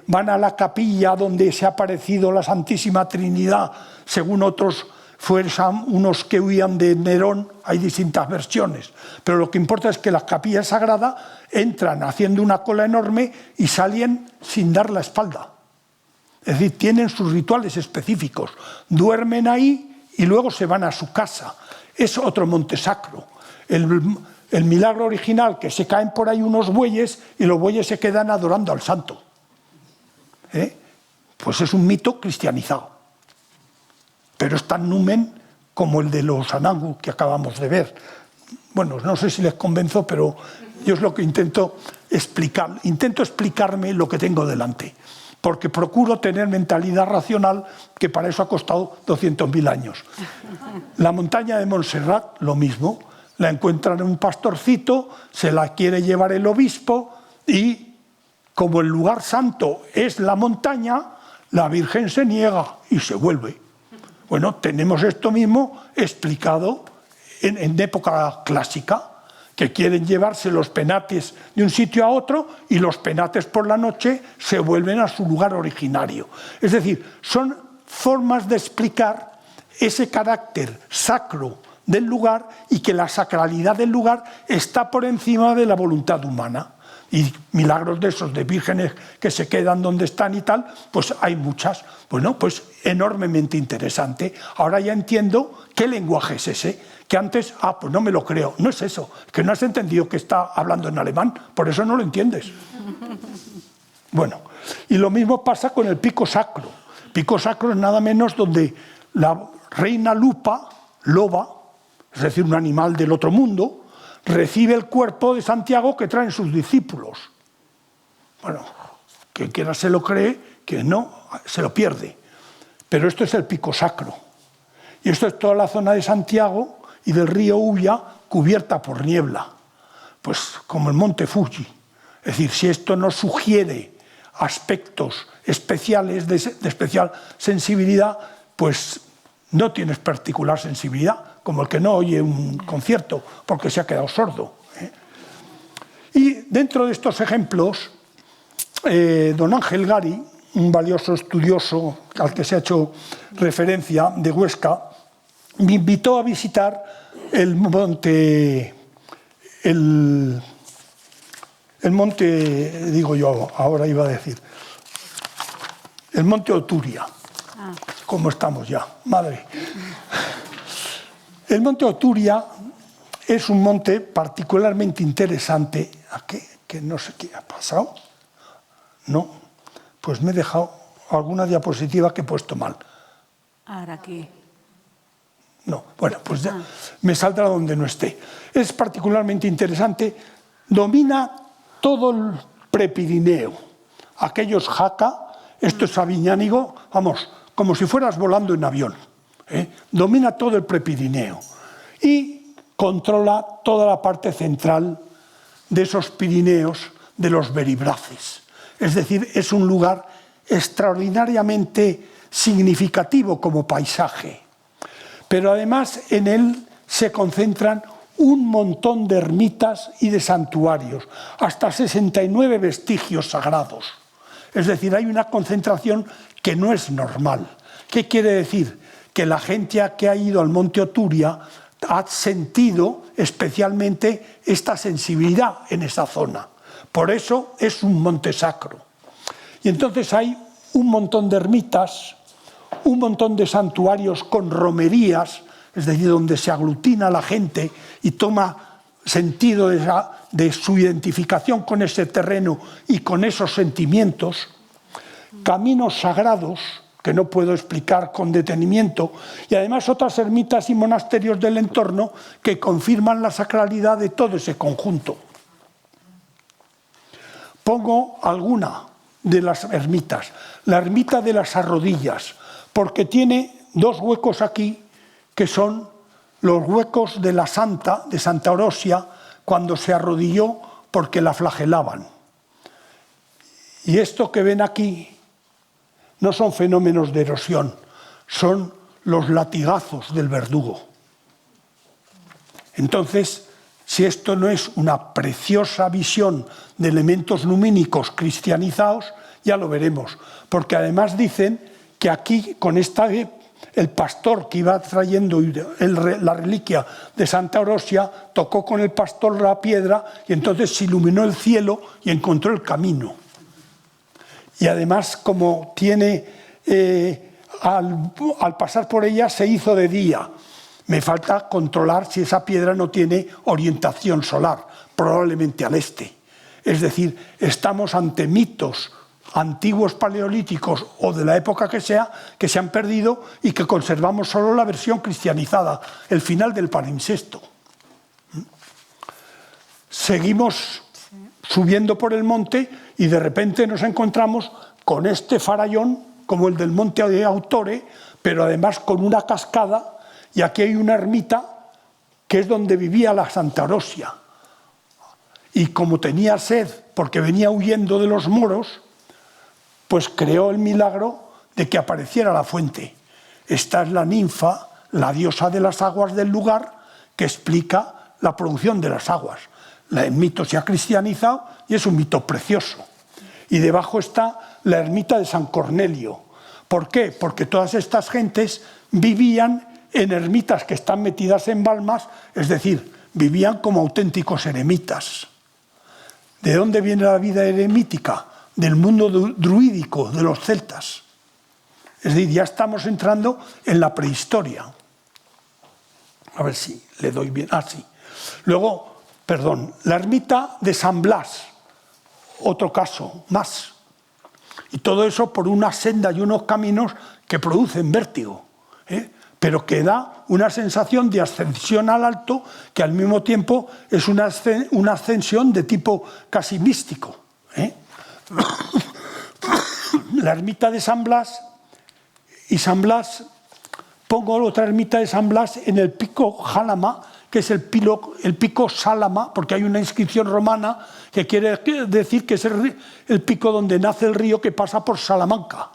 van a la capilla donde se ha aparecido la Santísima Trinidad, según otros fueran unos que huían de Nerón, hay distintas versiones, pero lo que importa es que la capilla sagrada entran haciendo una cola enorme y salen sin dar la espalda. Es decir, tienen sus rituales específicos, duermen ahí y luego se van a su casa. Es otro monte sacro. El milagro original, que se caen por ahí unos bueyes y los bueyes se quedan adorando al santo. Pues es un mito cristianizado. Pero es tan numen como el de los Anangu que acabamos de ver. Bueno, no sé si les convenzo, pero yo es lo que intento explicar. Intento explicarme lo que tengo delante. porque procuro tener mentalidad racional, que para eso ha costado 200.000 años. La montaña de Montserrat, lo mismo. La encuentran un pastorcito, se la quiere llevar el obispo y, como el lugar santo es la montaña, la Virgen se niega y se vuelve. Bueno, tenemos esto mismo explicado en época clásica, que quieren llevarse los penates de un sitio a otro y los penates por la noche se vuelven a su lugar originario. Es decir, son formas de explicar ese carácter sacro del lugar y que la sacralidad del lugar está por encima de la voluntad humana. Y milagros de esos, de vírgenes que se quedan donde están y tal, pues hay muchas. Bueno, pues enormemente interesante. Ahora ya entiendo qué lenguaje es ese, que antes, pues no me lo creo. No es eso, que no has entendido que está hablando en alemán, por eso no lo entiendes. Bueno, y lo mismo pasa con el pico sacro. Pico sacro es nada menos donde la reina loba, es decir, un animal del otro mundo, recibe el cuerpo de Santiago que traen sus discípulos. Bueno, quien quiera se lo cree, que no, se lo pierde. Pero esto es el pico sacro. Y esto es toda la zona de Santiago y del río Ulla cubierta por niebla, pues como el monte Fuji. Es decir, si esto nos sugiere aspectos especiales de especial sensibilidad, pues no tienes particular sensibilidad, como el que no oye un concierto porque se ha quedado sordo. Y dentro de estos ejemplos, don Ángel Gari, un valioso estudioso al que se ha hecho referencia de Huesca, me invitó a visitar el monte, digo yo, ahora iba a decir, el monte Oturia. ¿Cómo estamos ya? Madre. El monte Oturia es un monte particularmente interesante. ¿A qué? Que no sé qué ha pasado. No, pues me he dejado alguna diapositiva que he puesto mal. Ahora aquí. No, bueno, pues ya me saldrá donde no esté. Es particularmente interesante. Domina todo el Prepirineo. Aquellos Jaca, esto es Sabiñánigo, vamos, como si fueras volando en avión. Domina todo el Prepirineo y controla toda la parte central de esos Pirineos de los Beribraces. Es decir, es un lugar extraordinariamente significativo como paisaje. Pero además en él se concentran un montón de ermitas y de santuarios, hasta 69 vestigios sagrados. Es decir, hay una concentración que no es normal. ¿Qué quiere decir? Que la gente que ha ido al monte Oturia ha sentido especialmente esta sensibilidad en esa zona. Por eso es un monte sacro. Y entonces hay un montón de ermitas, un montón de santuarios con romerías, es decir, donde se aglutina la gente y toma sentido de su identificación con ese terreno y con esos sentimientos, caminos sagrados que no puedo explicar con detenimiento, y además otras ermitas y monasterios del entorno que confirman la sacralidad de todo ese conjunto. Pongo alguna de las ermitas. La ermita de las Arrodillas, porque tiene dos huecos aquí que son los huecos de la santa, de Santa Orosia, cuando se arrodilló porque la flagelaban. Y esto que ven aquí no son fenómenos de erosión, son los latigazos del verdugo. Entonces, si esto no es una preciosa visión de elementos lumínicos cristianizados, ya lo veremos. Porque además dicen que aquí, con esta, el pastor que iba trayendo la reliquia de Santa Orosia, tocó con el pastor la piedra y entonces se iluminó el cielo y encontró el camino. Y además, como tiene, al pasar por ella se hizo de día. Me falta controlar si esa piedra no tiene orientación solar, probablemente al este. Es decir, estamos ante mitos antiguos paleolíticos o de la época que sea, que se han perdido y que conservamos solo la versión cristianizada, el final del palimpsesto. Seguimos subiendo por el monte y de repente nos encontramos con este farallón, como el del Monte de Autore, pero además con una cascada, y aquí hay una ermita que es donde vivía la Santa Orosia. Y como tenía sed, porque venía huyendo de los moros, pues creó el milagro de que apareciera la fuente. Esta es la ninfa, la diosa de las aguas del lugar, que explica la producción de las aguas. El mito se ha cristianizado y es un mito precioso. Y debajo está la ermita de San Cornelio. ¿Por qué? Porque todas estas gentes vivían en ermitas que están metidas en balmas, es decir, vivían como auténticos eremitas. ¿De dónde viene la vida eremítica? Del mundo druídico, de los celtas. Es decir, ya estamos entrando en la prehistoria. A ver si le doy bien. Ah, sí. Luego, perdón, la ermita de San Blas, otro caso más. Y todo eso por una senda y unos caminos que producen vértigo, pero que da una sensación de ascensión al alto que al mismo tiempo es una ascensión de tipo casi místico. La ermita de San Blas, y San Blas, pongo otra ermita de San Blas en el pico Jálama, que es el pico Sálama, porque hay una inscripción romana que quiere decir que es el pico donde nace el río que pasa por Salamanca.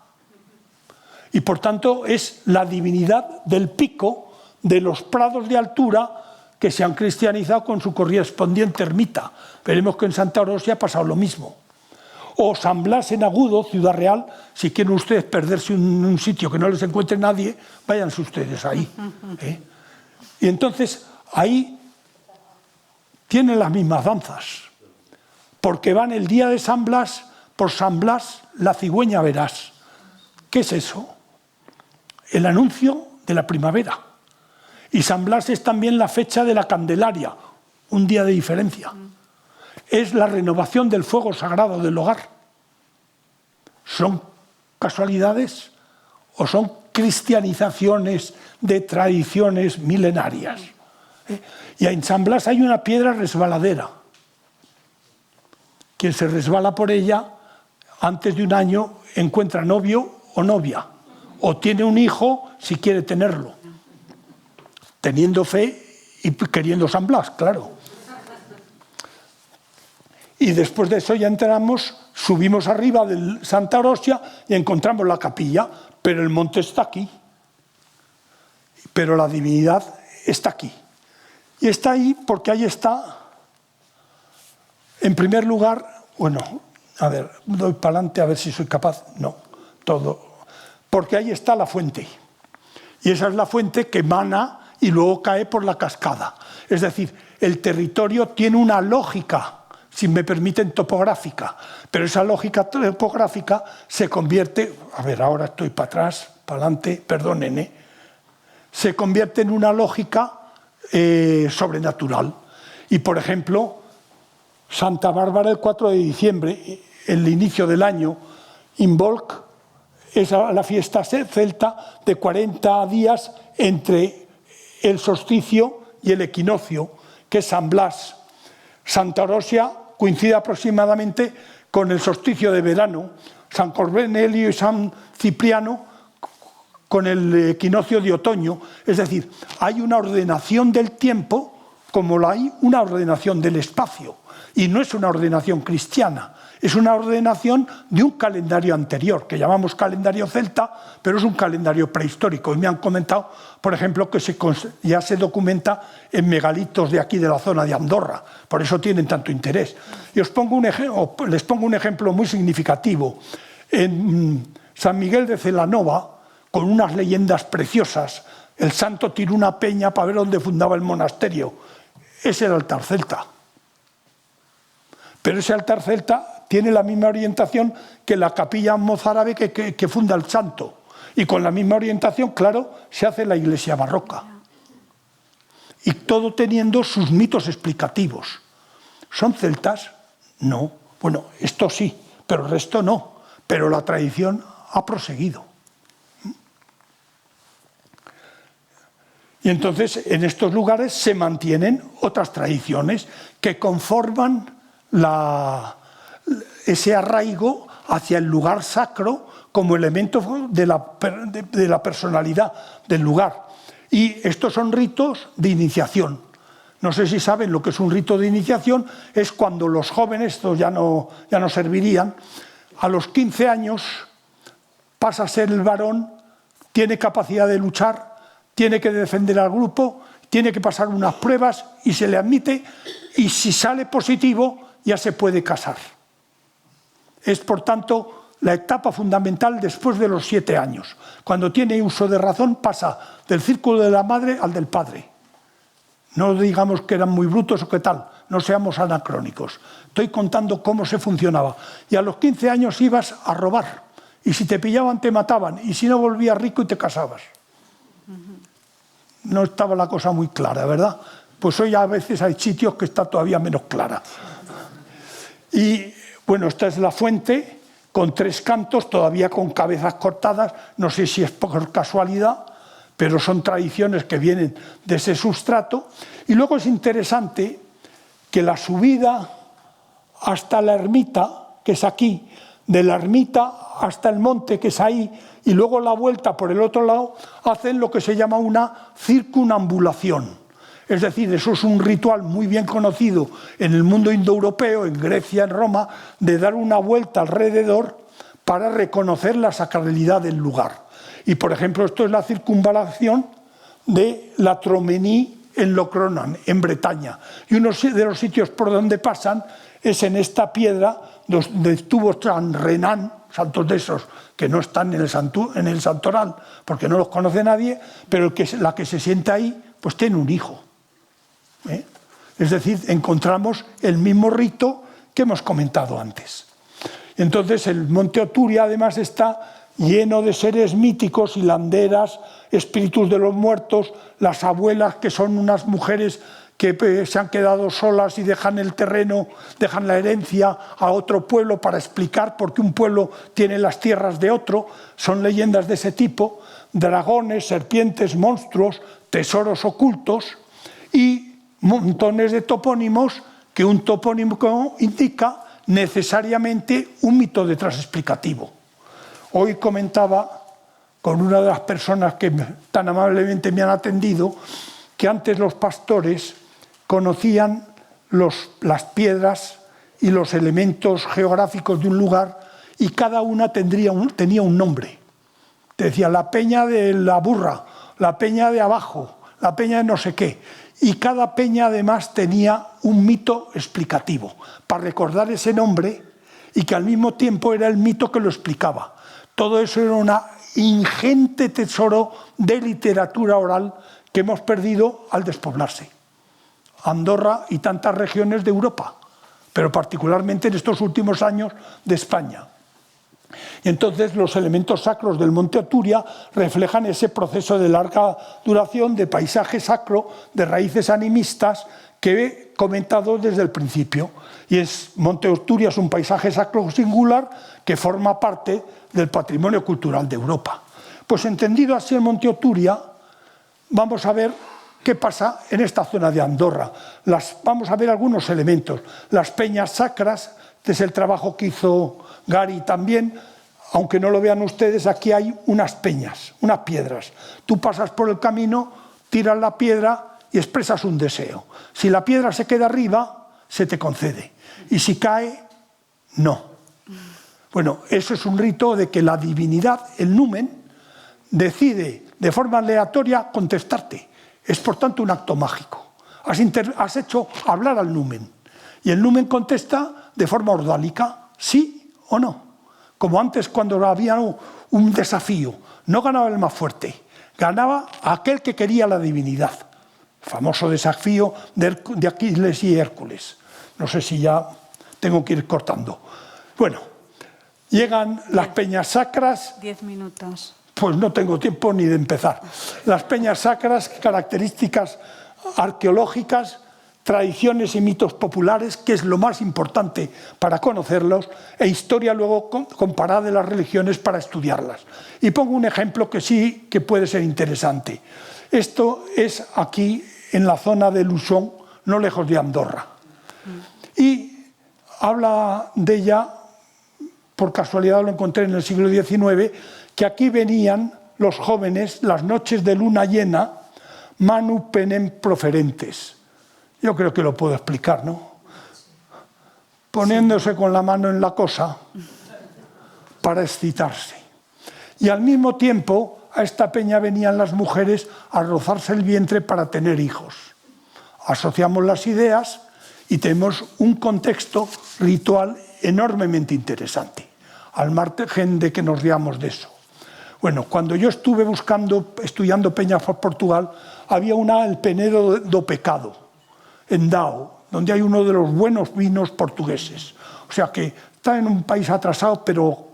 Y por tanto es la divinidad del pico de los prados de altura que se han cristianizado con su correspondiente ermita. Veremos que en Santa Orosia ha pasado lo mismo. O San Blas en Agudo, Ciudad Real, si quieren ustedes perderse en un sitio que no les encuentre nadie, váyanse ustedes ahí. Y entonces ahí tienen las mismas danzas, porque van el día de San Blas, por San Blas la cigüeña verás. ¿Qué es eso? El anuncio de la primavera. Y San Blas es también la fecha de la Candelaria, un día de diferencia. Es la renovación del fuego sagrado del hogar. ¿Son casualidades o son cristianizaciones de tradiciones milenarias? Y en San Blas hay una piedra resbaladera. Quien se resbala por ella, antes de un año encuentra novio o novia, o tiene un hijo si quiere tenerlo, teniendo fe y queriendo San Blas, claro. Y después de eso ya entramos, subimos arriba de Santa Orosia y encontramos la capilla, pero el monte está aquí, pero la divinidad está aquí. Y está ahí porque ahí está, en primer lugar, bueno, a ver, doy para adelante a ver si soy capaz, no, todo, porque ahí está la fuente. Y esa es la fuente que emana y luego cae por la cascada. Es decir, el territorio tiene una lógica, si me permiten, topográfica, pero esa lógica topográfica se convierte, a ver, ahora estoy para atrás, para adelante, perdonen, se convierte en una lógica sobrenatural. Y por ejemplo, Santa Bárbara el 4 de diciembre, el inicio del año, Imbolc, es la fiesta celta de 40 días entre el solsticio y el equinoccio, que es San Blas. Santa Orosia coincide aproximadamente con el solsticio de verano, San Cornelio y San Cipriano con el equinoccio de otoño. Es decir, hay una ordenación del tiempo como hay una ordenación del espacio. Y no es una ordenación cristiana, es una ordenación de un calendario anterior, que llamamos calendario celta, pero es un calendario prehistórico. Y me han comentado, por ejemplo, que ya se documenta en megalitos de aquí de la zona de Andorra, por eso tienen tanto interés. Y les pongo un ejemplo muy significativo. En San Miguel de Celanova, con unas leyendas preciosas, el santo tiró una peña para ver dónde fundaba el monasterio. Es el altar celta. Pero ese altar celta tiene la misma orientación que la capilla mozárabe que funda el santo. Y con la misma orientación, claro, se hace la iglesia barroca. Y todo teniendo sus mitos explicativos. ¿Son celtas? No. Bueno, esto sí, pero el resto no. Pero la tradición ha proseguido. Y entonces en estos lugares se mantienen otras tradiciones que conforman ese arraigo hacia el lugar sacro como elemento de la personalidad del lugar. Y estos son ritos de iniciación. No sé si saben lo que es un rito de iniciación, es cuando los jóvenes, estos ya no servirían, a los 15 años pasa a ser el varón, tiene capacidad de luchar, tiene que defender al grupo, tiene que pasar unas pruebas y se le admite, y si sale positivo ya se puede casar. Es, por tanto, la etapa fundamental después de los 7 años. Cuando tiene uso de razón pasa del círculo de la madre al del padre. No digamos que eran muy brutos o qué tal, no seamos anacrónicos. Estoy contando cómo se funcionaba. Y a los 15 años ibas a robar. Y si te pillaban te mataban. Y si no volvías rico y te casabas. No estaba la cosa muy clara, ¿verdad? Pues hoy a veces hay sitios que está todavía menos clara. Y bueno, esta es la fuente con 3 cantos, todavía con cabezas cortadas. No sé si es por casualidad, pero son tradiciones que vienen de ese sustrato. Y luego es interesante que la subida hasta la ermita, que es aquí, de la ermita hasta el monte, que es ahí, y luego la vuelta por el otro lado, hacen lo que se llama una circunambulación. Es decir, eso es un ritual muy bien conocido en el mundo indoeuropeo, en Grecia, en Roma, de dar una vuelta alrededor para reconocer la sacralidad del lugar. Y, por ejemplo, esto es la circunvalación de la Tromení en Locronan, en Bretaña. Y uno de los sitios por donde pasan es en esta piedra donde estuvo San Renan, santos de esos que no están en el santoral, porque no los conoce nadie, pero la que se sienta ahí, pues tiene un hijo. Es decir, encontramos el mismo rito que hemos comentado antes. Entonces, el monte Oturia, además, está lleno de seres míticos, hilanderas, espíritus de los muertos, las abuelas, que son unas mujeres que se han quedado solas y dejan el terreno, dejan la herencia a otro pueblo para explicar por qué un pueblo tiene las tierras de otro. Son leyendas de ese tipo, dragones, serpientes, monstruos, tesoros ocultos y montones de topónimos que un topónimo indica necesariamente un mito detrás explicativo. Hoy comentaba con una de las personas que tan amablemente me han atendido que antes los pastores conocían las piedras y los elementos geográficos de un lugar y cada una tenía un nombre. Te decía la peña de la burra, la peña de abajo, la peña de no sé qué. Y cada peña además tenía un mito explicativo para recordar ese nombre y que al mismo tiempo era el mito que lo explicaba. Todo eso era un ingente tesoro de literatura oral que hemos perdido al despoblarse. Andorra y tantas regiones de Europa, pero particularmente en estos últimos años de España. Y entonces los elementos sacros del monte Oturia reflejan ese proceso de larga duración, de paisaje sacro, de raíces animistas que he comentado desde el principio. Y monte Oturia es un paisaje sacro singular que forma parte del patrimonio cultural de Europa. Pues entendido así el monte Oturia, vamos a ver qué pasa en esta zona de Andorra. Vamos a ver algunos elementos. Las peñas sacras, este es el trabajo que hizo Gary también, aunque no lo vean ustedes, aquí hay unas peñas, unas piedras. Tú pasas por el camino, tiras la piedra y expresas un deseo. Si la piedra se queda arriba, se te concede. Y si cae, no. Bueno, eso es un rito de que la divinidad, el numen, decide de forma aleatoria contestarte. Es por tanto un acto mágico. Has hecho hablar al numen. Y el numen contesta de forma ordálica, sí o no. Como antes cuando había un desafío, no ganaba el más fuerte, ganaba aquel que quería la divinidad. Famoso desafío de Aquiles y Hércules. No sé si ya tengo que ir cortando. Bueno, llegan las peñas sacras. 10 minutos. Pues no tengo tiempo ni de empezar. Las peñas sacras, características arqueológicas, tradiciones y mitos populares, que es lo más importante para conocerlos, e historia luego comparada de las religiones para estudiarlas. Y pongo un ejemplo que sí que puede ser interesante. Esto es aquí en la zona de Lusón, no lejos de Andorra. Y habla de ella por casualidad lo encontré en el siglo XIX, que aquí venían los jóvenes las noches de luna llena, manu penem proferentes. Yo creo que lo puedo explicar, ¿no? Poniéndose con la mano en la cosa para excitarse. Y al mismo tiempo a esta peña venían las mujeres a rozarse el vientre para tener hijos. Asociamos las ideas y tenemos un contexto ritual enormemente interesante, al margen de que nos riamos de eso. Bueno, cuando yo estuve estudiando Peña por Portugal, había el Penedo do Pecado, en Dao, donde hay uno de los buenos vinos portugueses. O sea que está en un país atrasado, pero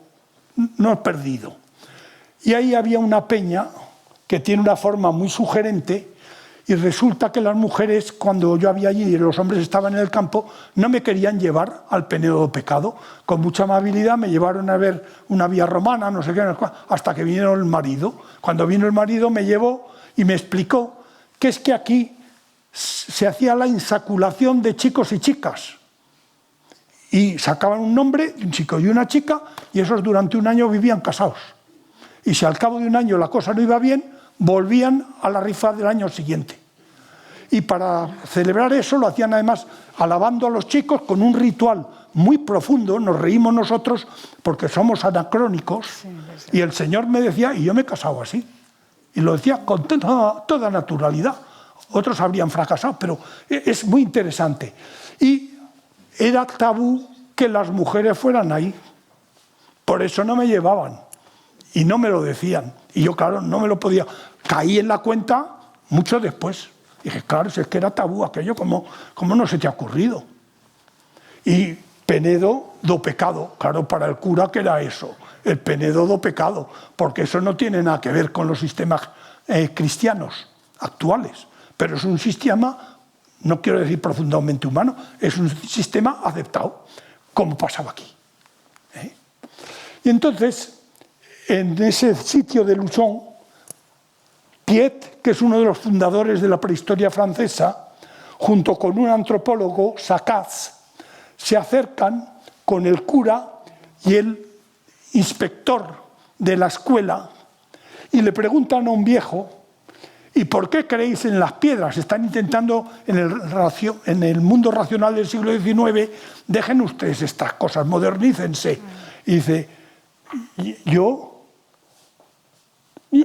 no perdido. Y ahí había una peña que tiene una forma muy sugerente, y resulta que las mujeres, cuando yo había allí y los hombres estaban en el campo, no me querían llevar al Penedo do Pecado. Con mucha amabilidad me llevaron a ver una vía romana, no sé qué, hasta que vino el marido. Cuando vino el marido me llevó y me explicó que es que aquí se hacía la insaculación de chicos y chicas. Y sacaban un nombre, un chico y una chica, y esos durante un año vivían casados. Y si al cabo de un año la cosa no iba bien, volvían a la rifa del año siguiente. Y para celebrar eso lo hacían además alabando a los chicos con un ritual muy profundo. Nos reímos nosotros porque somos anacrónicos, y el Señor me decía, y yo me he casado así. Y lo decía con toda naturalidad. Otros habrían fracasado, pero es muy interesante. Y era tabú que las mujeres fueran ahí. Por eso no me llevaban. Y no me lo decían. Y yo, claro, no me lo podía. Caí en la cuenta mucho después. Dije, claro, si es que era tabú aquello, ¿cómo no se te ha ocurrido? Y Penedo do Pecado, claro, para el cura que era eso, el Penedo do Pecado, porque eso no tiene nada que ver con los sistemas cristianos actuales, pero es un sistema, no quiero decir profundamente humano, es un sistema aceptado, como pasaba aquí. Y entonces, en ese sitio de Luchon, Piet, que es uno de los fundadores de la prehistoria francesa, junto con un antropólogo, Sacaz, se acercan con el cura y el inspector de la escuela y le preguntan a un viejo, ¿y por qué creéis en las piedras? Están intentando, en el mundo racional del siglo XIX, dejen ustedes estas cosas, modernícense. Y dice, yo...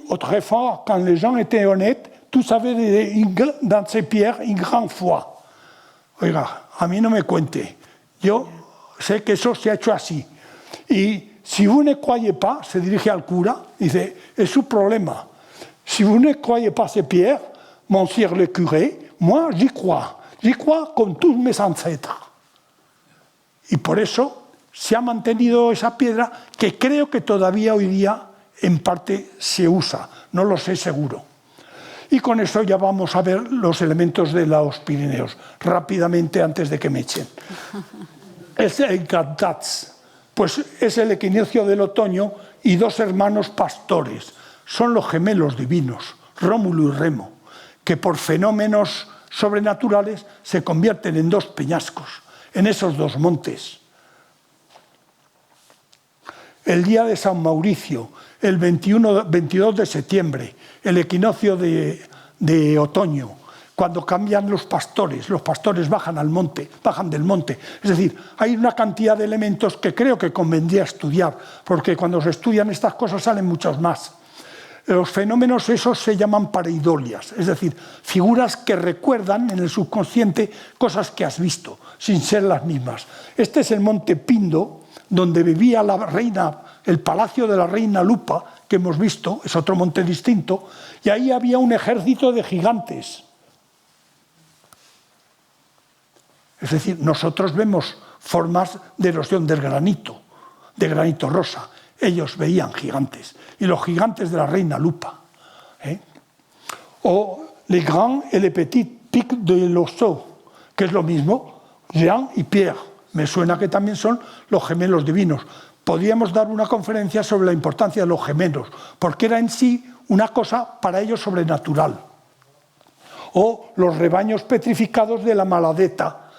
Autrefois, quand les gens étaient honnêtes, tous avaient dans ces pierres une grande foi. Oiga, a mí no me cuente. Yo sé que eso se ha hecho así. Y si vous ne croyez pas, se dirige al cura, dice, es su problema. Si vous ne croyez pas ces pierres, monsieur le curé, moi j'y crois. J'y crois con tous mes ancêtres. Y por eso se ha mantenido esa piedra que creo que todavía hoy día en parte se usa, no lo sé seguro. Y con eso ya vamos a ver los elementos de los Pirineos, rápidamente antes de que me echen. Es el Gadats, pues es el equinoccio del otoño y dos hermanos pastores. Son los gemelos divinos, Rómulo y Remo, que por fenómenos sobrenaturales se convierten en dos peñascos, en esos dos montes. El día de San Mauricio, el 22 de septiembre, el equinoccio de otoño, cuando cambian los pastores bajan al monte, bajan del monte. Es decir, hay una cantidad de elementos que creo que convendría estudiar, porque cuando se estudian estas cosas salen muchos más. Los fenómenos esos se llaman pareidolias, es decir, figuras que recuerdan en el subconsciente cosas que has visto, sin ser las mismas. Este es el monte Pindo, donde vivía la reina, el palacio de la reina Lupa, que hemos visto, es otro monte distinto, y ahí había un ejército de gigantes. Es decir, nosotros vemos formas de erosión del granito, de granito rosa. Ellos veían gigantes, y los gigantes de la reina Lupa. O les grands et les petits pics de l'Ossau, que es lo mismo, Jean y Pierre. Me suena que también son los gemelos divinos. Podríamos dar una conferencia sobre la importancia de los gemelos, porque era en sí una cosa para ellos sobrenatural. O los rebaños petrificados de la Maladeta,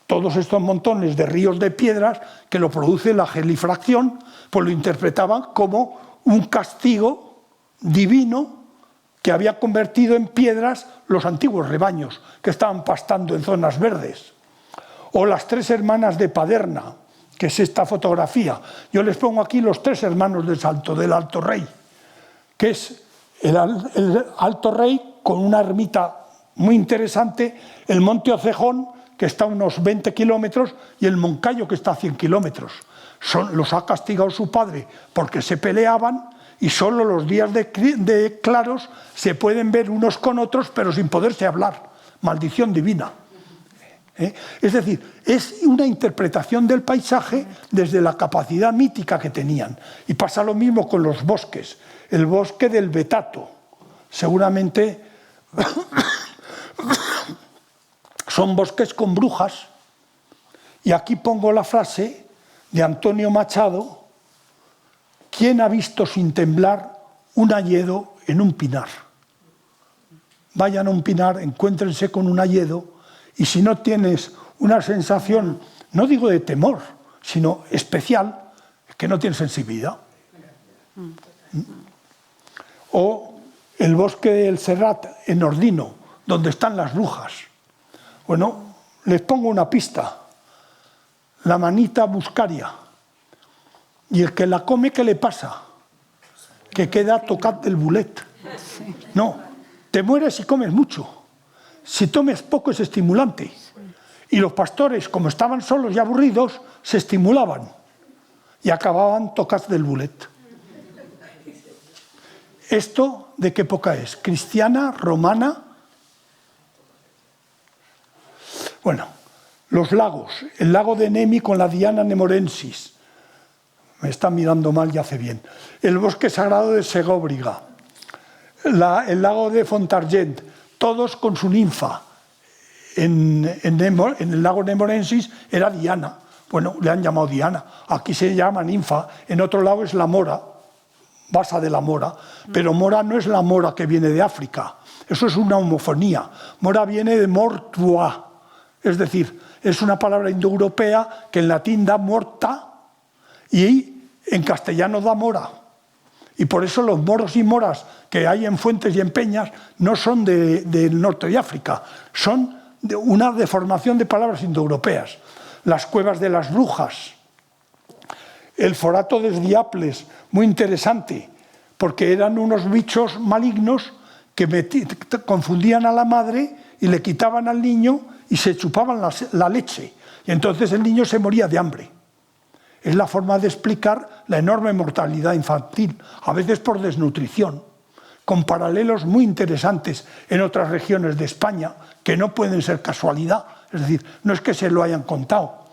todos estos montones de ríos de piedras que lo produce la gelifracción, pues lo interpretaban como un castigo divino que había convertido en piedras los antiguos rebaños que estaban pastando en zonas verdes. O las 3 hermanas de Paderna, que es esta fotografía. Yo les pongo aquí los 3 hermanos del Salto, del Alto Rey, que es el Alto Rey con una ermita muy interesante, el Monte Ocejón, que está a unos 20 kilómetros, y el Moncayo, que está a 100 kilómetros. Los ha castigado su padre porque se peleaban y solo los días de claros se pueden ver unos con otros, pero sin poderse hablar. Maldición divina. Es decir, es una interpretación del paisaje desde la capacidad mítica que tenían. Y pasa lo mismo con los bosques. El bosque del Betato, seguramente son bosques con brujas. Y aquí pongo la frase de Antonio Machado: ¿quién ha visto sin temblar un hayedo en un pinar? Vayan a un pinar, encuéntrense con un hayedo, y si no tienes una sensación, no digo de temor, sino especial, es que no tienes sensibilidad. O el bosque del Serrat en Ordino, donde están las brujas. Bueno, les pongo una pista: la manita muscaria. Y el que la come, ¿qué le pasa? Que queda tocado del bulet. No, te mueres si comes mucho. Si tomes poco es estimulante. Y los pastores, como estaban solos y aburridos, se estimulaban y acababan tocados del bulet. ¿Esto de qué época es? ¿Cristiana? ¿Romana? Bueno, los lagos. El lago de Nemi con la Diana nemorensis. Me están mirando mal y hace bien. El bosque sagrado de Segóbriga. El lago de Fontargent. Todos con su ninfa. En el lago nemorensis era Diana. Bueno, le han llamado Diana. Aquí se llama ninfa. En otro lado es la mora. Basa de la mora. Pero mora no es la mora que viene de África. Eso es una homofonía. Mora viene de mortua. Es decir, es una palabra indoeuropea que en latín da morta y en castellano da mora. Y por eso los moros y moras que hay en Fuentes y en Peñas no son del norte de África, son de una deformación de palabras indoeuropeas. Las cuevas de las brujas, el forato de Diaples, muy interesante, porque eran unos bichos malignos que confundían a la madre y le quitaban al niño y se chupaban la leche. Y entonces el niño se moría de hambre. Es la forma de explicar la enorme mortalidad infantil, a veces por desnutrición, con paralelos muy interesantes en otras regiones de España, que no pueden ser casualidad, es decir, no es que se lo hayan contado.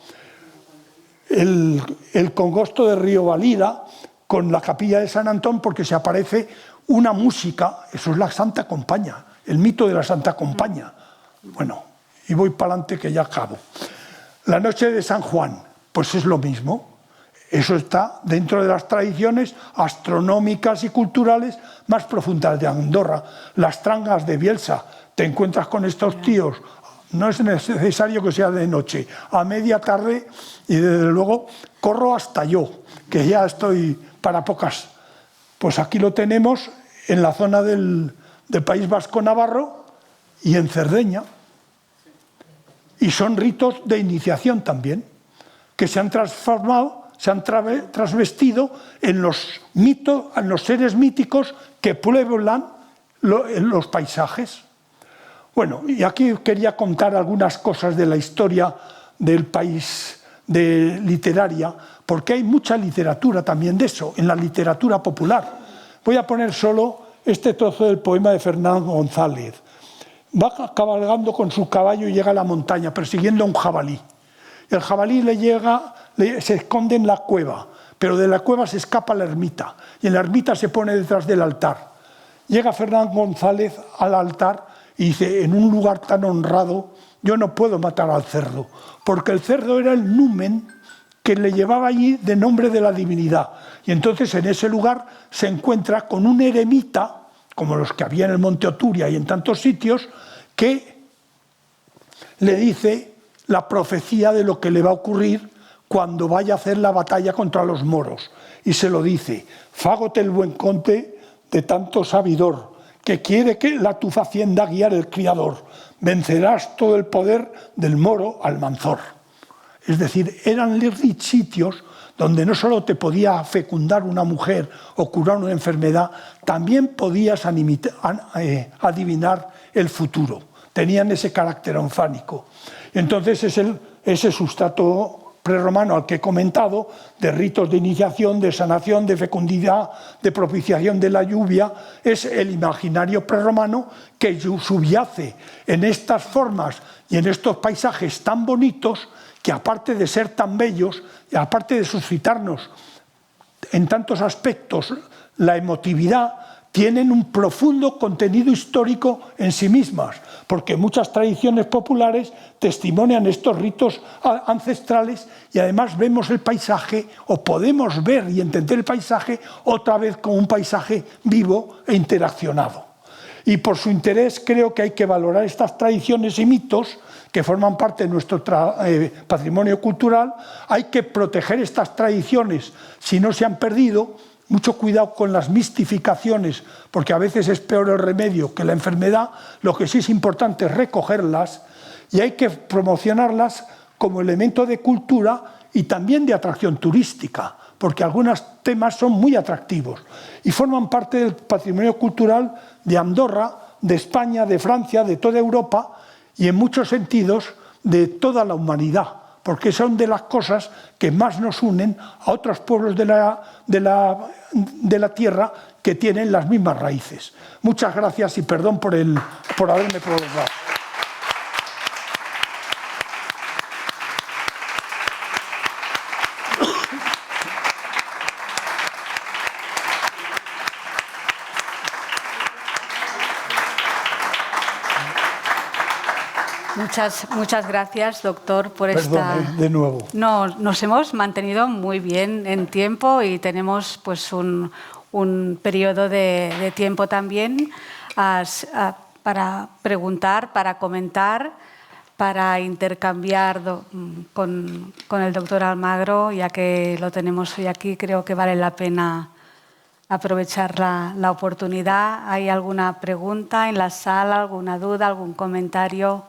El congosto de Río Valira, con la capilla de San Antón, porque se aparece una música, eso es la Santa Compaña, el mito de la Santa Compaña. Bueno, y voy para adelante que ya acabo. La noche de San Juan, pues es lo mismo. Eso está dentro de las tradiciones astronómicas y culturales más profundas de Andorra. Las trangas de Bielsa, te encuentras con estos tíos, no es necesario que sea de noche, a media tarde, y desde luego corro hasta yo, que ya estoy para pocas. Pues aquí lo tenemos en la zona del País Vasco Navarro y en Cerdeña. Y son ritos de iniciación también, que se han transformado, se han transvestido en los mitos, en los seres míticos que pueblan los paisajes. Bueno, y aquí quería contar algunas cosas de la historia del país literaria, porque hay mucha literatura también de eso, en la literatura popular. Voy a poner solo este trozo del poema de Fernán González. Va cabalgando con su caballo y llega a la montaña persiguiendo a un jabalí. El jabalí se esconde en la cueva, pero de la cueva se escapa a la ermita y en la ermita se pone detrás del altar. Llega Fernán González al altar y dice: en un lugar tan honrado yo no puedo matar al cerdo, porque el cerdo era el numen que le llevaba allí de nombre de la divinidad. Y entonces en ese lugar se encuentra con un eremita, como los que había en el Monte Oturia y en tantos sitios, que le dice la profecía de lo que le va a ocurrir cuando vaya a hacer la batalla contra los moros. Y se lo dice: fágote el buen conte de tanto sabidor, que quiere que la tu facienda guiar el criador, vencerás todo el poder del moro Almanzor. Es decir, eran sitios donde no solo te podía fecundar una mujer o curar una enfermedad, también podías adivinar el futuro. Tenían ese carácter onfánico. Entonces ese sustrato prerromano al que he comentado, de ritos de iniciación, de sanación, de fecundidad, de propiciación de la lluvia, es el imaginario prerromano que subyace en estas formas y en estos paisajes tan bonitos, que aparte de ser tan bellos, y aparte de suscitarnos en tantos aspectos la emotividad, tienen un profundo contenido histórico en sí mismas, porque muchas tradiciones populares testimonian estos ritos ancestrales y además vemos el paisaje, o podemos ver y entender el paisaje otra vez como un paisaje vivo e interaccionado. Y por su interés creo que hay que valorar estas tradiciones y mitos que forman parte de nuestro patrimonio cultural. Hay que proteger estas tradiciones si no se han perdido. Mucho cuidado con las mistificaciones, porque a veces es peor el remedio que la enfermedad. Lo que sí es importante es recogerlas y hay que promocionarlas como elemento de cultura y también de atracción turística, porque algunos temas son muy atractivos y forman parte del patrimonio cultural de Andorra, de España, de Francia, de toda Europa y en muchos sentidos de toda la humanidad, porque son de las cosas que más nos unen a otros pueblos de la tierra que tienen las mismas raíces. Muchas gracias y perdón por haberme prolongado. Muchas gracias, doctor, por Perdón, de nuevo. No, nos hemos mantenido muy bien en tiempo y tenemos pues un periodo de tiempo también para preguntar, para comentar, para intercambiar con el doctor Almagro. Ya que lo tenemos hoy aquí, creo que vale la pena aprovechar la oportunidad. ¿Hay alguna pregunta en la sala, alguna duda, algún comentario?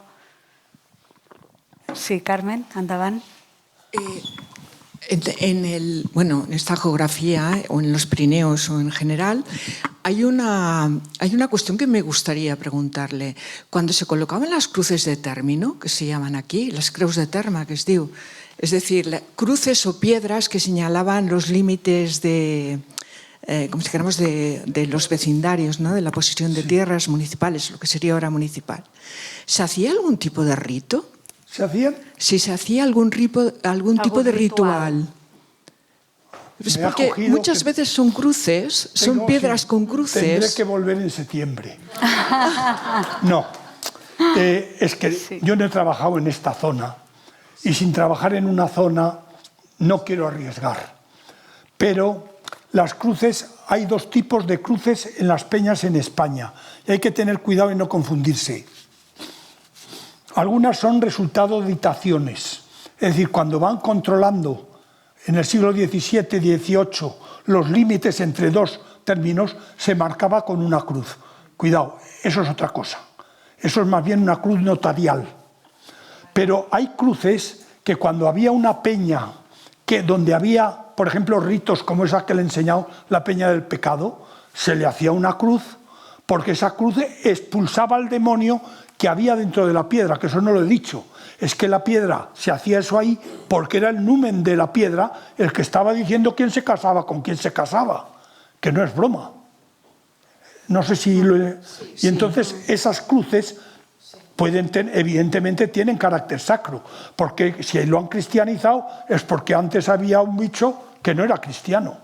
Sí, Carmen, andaban. En esta geografía, o en los Pirineos o en general, hay una cuestión que me gustaría preguntarle. Cuando se colocaban las cruces de término, que se llaman aquí, las creus de terme, que es diu, es decir, cruces o piedras que señalaban los límites de los vecindarios, ¿no? De la posesión de tierras municipales, lo que sería ahora municipal. ¿Se hacía algún tipo de rito? ¿Se hacían? Si se hacía algún tipo de ritual. Es porque muchas veces son cruces, son piedras con cruces. Tendré que volver en septiembre. No, es que yo no he trabajado en esta zona y sin trabajar en una zona no quiero arriesgar. Pero las cruces, hay dos tipos de cruces en las peñas en España y hay que tener cuidado y no confundirse. Algunas son resultado de ditaciones, es decir, cuando van controlando en el siglo XVII, XVIII los límites entre dos términos, se marcaba con una cruz. Cuidado, eso es otra cosa. Eso es más bien una cruz notarial. Pero hay cruces que cuando había una peña donde había, por ejemplo, ritos como esa que le he enseñado, la peña del pecado, se le hacía una cruz porque esa cruz expulsaba al demonio que había dentro de la piedra, que eso no lo he dicho. Es que la piedra, se hacía eso ahí porque era el numen de la piedra el que estaba diciendo quién se casaba con quién se casaba, que no es broma. No sé si... Y entonces esas cruces evidentemente tienen carácter sacro, porque si lo han cristianizado es porque antes había un bicho que no era cristiano.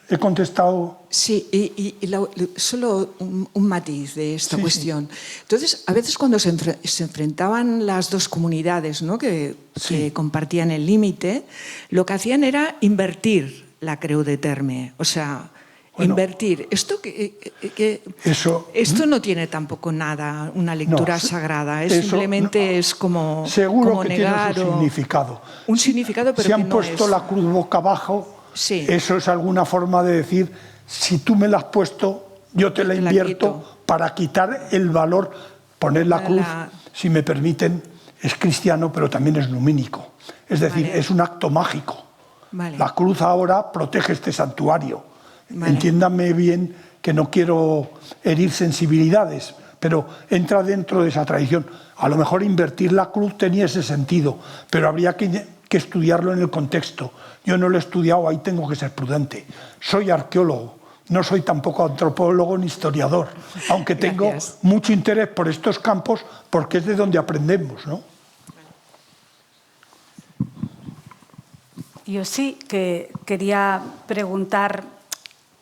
He contestado... Sí, y solo un matiz de esta cuestión. Entonces, a veces cuando se enfrentaban las dos comunidades, ¿no? que compartían el límite, lo que hacían era invertir la creu de terme. O sea, Bueno, invertir. Esto no tiene tampoco nada, una lectura sagrada, simplemente es como seguro como que negar tiene su significado. un significado, pero si que han no puesto es. la cruz boca abajo, Sí. eso es alguna forma de decir, si tú me la has puesto, yo te la invierto quito. para quitar el valor. Poner la cruz, si me permiten, es cristiano, pero también es lumínico. Es decir, es un acto mágico. Vale. La cruz ahora protege este santuario. Vale. Entiéndame bien que no quiero herir sensibilidades, pero entra dentro de esa tradición. A lo mejor invertir la cruz tenía ese sentido, pero habría que estudiarlo en el contexto. Yo no lo he estudiado, ahí tengo que ser prudente. Soy arqueólogo, no soy tampoco antropólogo ni historiador, aunque tengo mucho interés por estos campos porque es de donde aprendemos, ¿no? Yo sí que quería preguntar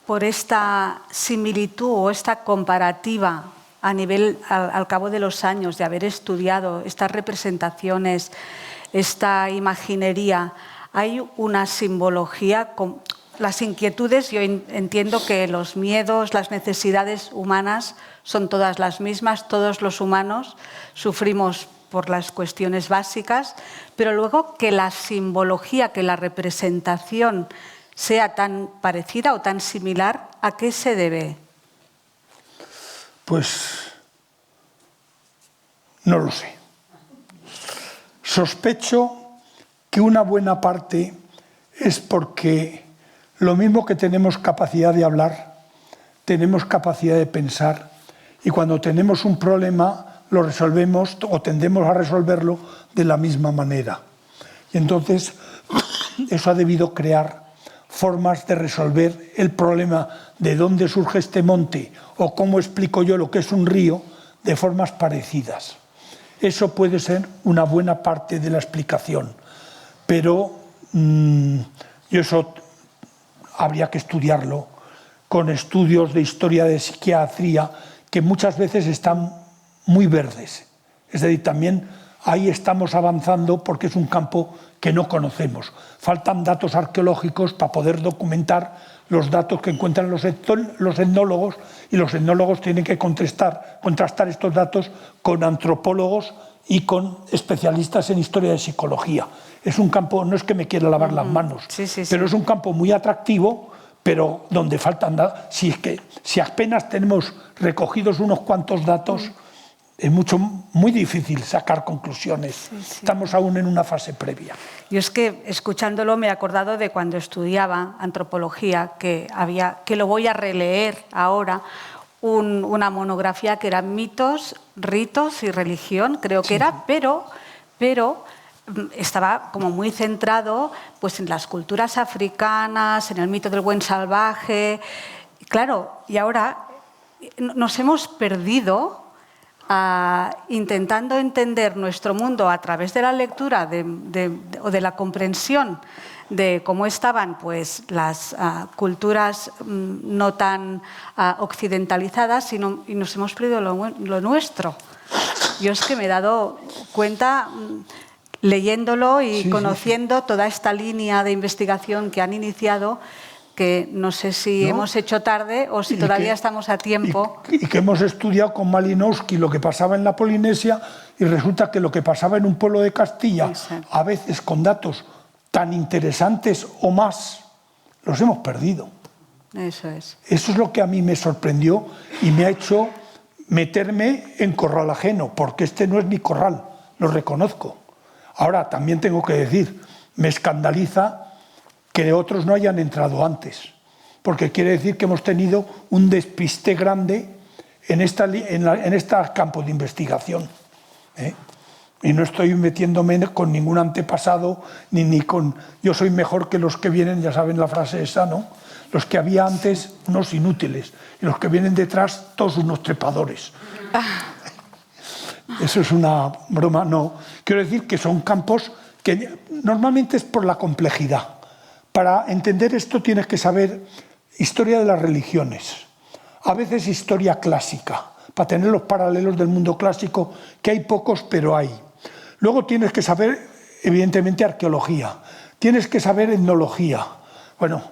por esta similitud o esta comparativa a nivel, al cabo de los años, de haber estudiado estas representaciones, esta imaginería. Hay una simbología, las inquietudes, yo entiendo que los miedos, las necesidades humanas son todas las mismas, todos los humanos sufrimos por las cuestiones básicas, pero luego que la simbología, que la representación sea tan parecida o tan similar, ¿a qué se debe? Pues no lo sé. Sospecho que una buena parte es porque lo mismo que tenemos capacidad de hablar, tenemos capacidad de pensar, y cuando tenemos un problema lo resolvemos o tendemos a resolverlo de la misma manera. Y entonces eso ha debido crear formas de resolver el problema de dónde surge este monte o cómo explico yo lo que es un río de formas parecidas. Eso puede ser una buena parte de la explicación, pero eso habría que estudiarlo con estudios de historia de psiquiatría que muchas veces están muy verdes. Es decir, también ahí estamos avanzando porque es un campo que no conocemos. Faltan datos arqueológicos para poder documentar los datos que encuentran los etnólogos, y los etnólogos tienen que contrastar estos datos con antropólogos y con especialistas en historia de psicología. Es un campo, no es que me quiera lavar las manos, pero es un campo muy atractivo, pero donde faltan datos. Si apenas tenemos recogidos unos cuantos datos, es muy difícil sacar conclusiones. Estamos aún en una fase previa. Yo es que, escuchándolo, me he acordado de cuando estudiaba antropología, que lo voy a releer ahora, una monografía que era mitos, ritos y religión, creo que era, pero estaba como muy centrado pues, en las culturas africanas, en el mito del buen salvaje. Claro, y ahora nos hemos perdido intentando entender nuestro mundo a través de la lectura o de la comprensión de cómo estaban pues, las culturas no tan occidentalizadas, y nos hemos perdido lo nuestro. Yo es que me he dado cuenta, leyéndolo y conociendo toda esta línea de investigación que han iniciado, que no sé si hemos hecho tarde o si todavía estamos a tiempo. Y que hemos estudiado con Malinowski lo que pasaba en la Polinesia, y resulta que lo que pasaba en un pueblo de Castilla, a veces con datos tan interesantes o más, los hemos perdido. Eso es. Eso es lo que a mí me sorprendió y me ha hecho meterme en corral ajeno, porque este no es mi corral, lo reconozco. Ahora, también tengo que decir, me escandaliza que otros no hayan entrado antes, porque quiere decir que hemos tenido un despiste grande en este campo de investigación. Y no estoy metiéndome con ningún antepasado, ni con... Yo soy mejor que los que vienen, ya saben la frase esa, ¿no? Los que había antes, unos inútiles, y los que vienen detrás, todos unos trepadores. Eso es una broma, no. Quiero decir que son campos que normalmente es por la complejidad. Para entender esto tienes que saber historia de las religiones, a veces historia clásica, para tener los paralelos del mundo clásico, que hay pocos, pero hay. Luego tienes que saber, evidentemente, arqueología, tienes que saber etnología. Bueno,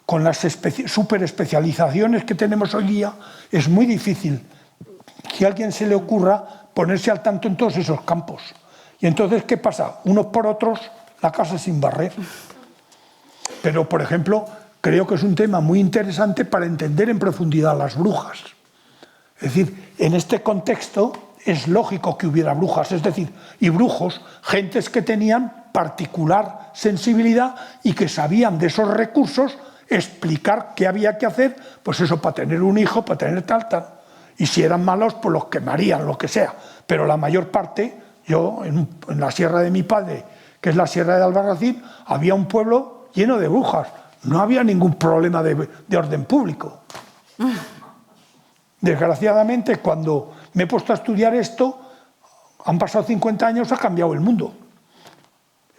con las superespecializaciones que tenemos hoy día, es muy difícil que a alguien se le ocurra ponerse al tanto en todos esos campos. Y entonces, ¿qué pasa? Unos por otros, la casa sin barrer. Pero, por ejemplo, creo que es un tema muy interesante para entender en profundidad las brujas. Es decir, en este contexto es lógico que hubiera brujas, es decir, y brujos, gentes que tenían particular sensibilidad y que sabían de esos recursos explicar qué había que hacer, pues eso, para tener un hijo, para tener tal. Y si eran malos, pues los quemarían, lo que sea. Pero la mayor parte, yo en la sierra de mi padre, que es la sierra de Albarracín, había un pueblo lleno de brujas. No había ningún problema de orden público. Desgraciadamente, cuando me he puesto a estudiar esto, han pasado 50 años, ha cambiado el mundo.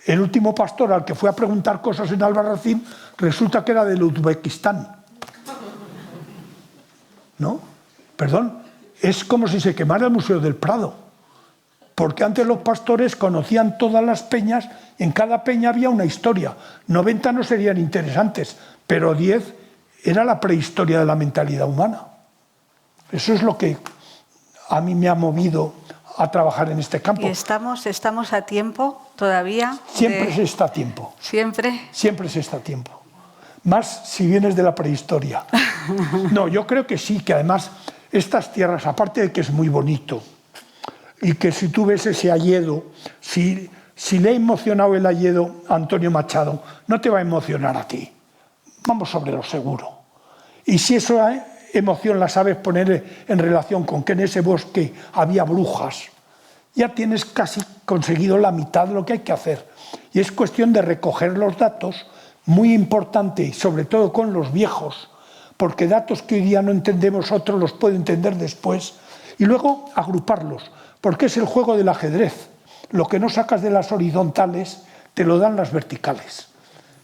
El último pastor al que fue a preguntar cosas en Albarracín resulta que era del Uzbekistán. ¿No? Perdón, es como si se quemara el Museo del Prado. Porque antes los pastores conocían todas las peñas, en cada peña había una historia. 90 no serían interesantes, pero 10 era la prehistoria de la mentalidad humana. Eso es lo que a mí me ha movido a trabajar en este campo. ¿Y estamos a tiempo todavía? Siempre se está a tiempo. ¿Siempre? Siempre se está a tiempo. Más si vienes de la prehistoria. No, yo creo que sí, que además estas tierras, aparte de que es muy bonito, y que si tú ves ese hayedo, si le ha emocionado el hayedo a Antonio Machado, no te va a emocionar a ti. Vamos sobre lo seguro. Y si esa emoción la sabes poner en relación con que en ese bosque había brujas, ya tienes casi conseguido la mitad de lo que hay que hacer. Y es cuestión de recoger los datos, muy importante, sobre todo con los viejos, porque datos que hoy día no entendemos, otros los pueden entender después, y luego agruparlos, porque es el juego del ajedrez. Lo que no sacas de las horizontales, te lo dan las verticales.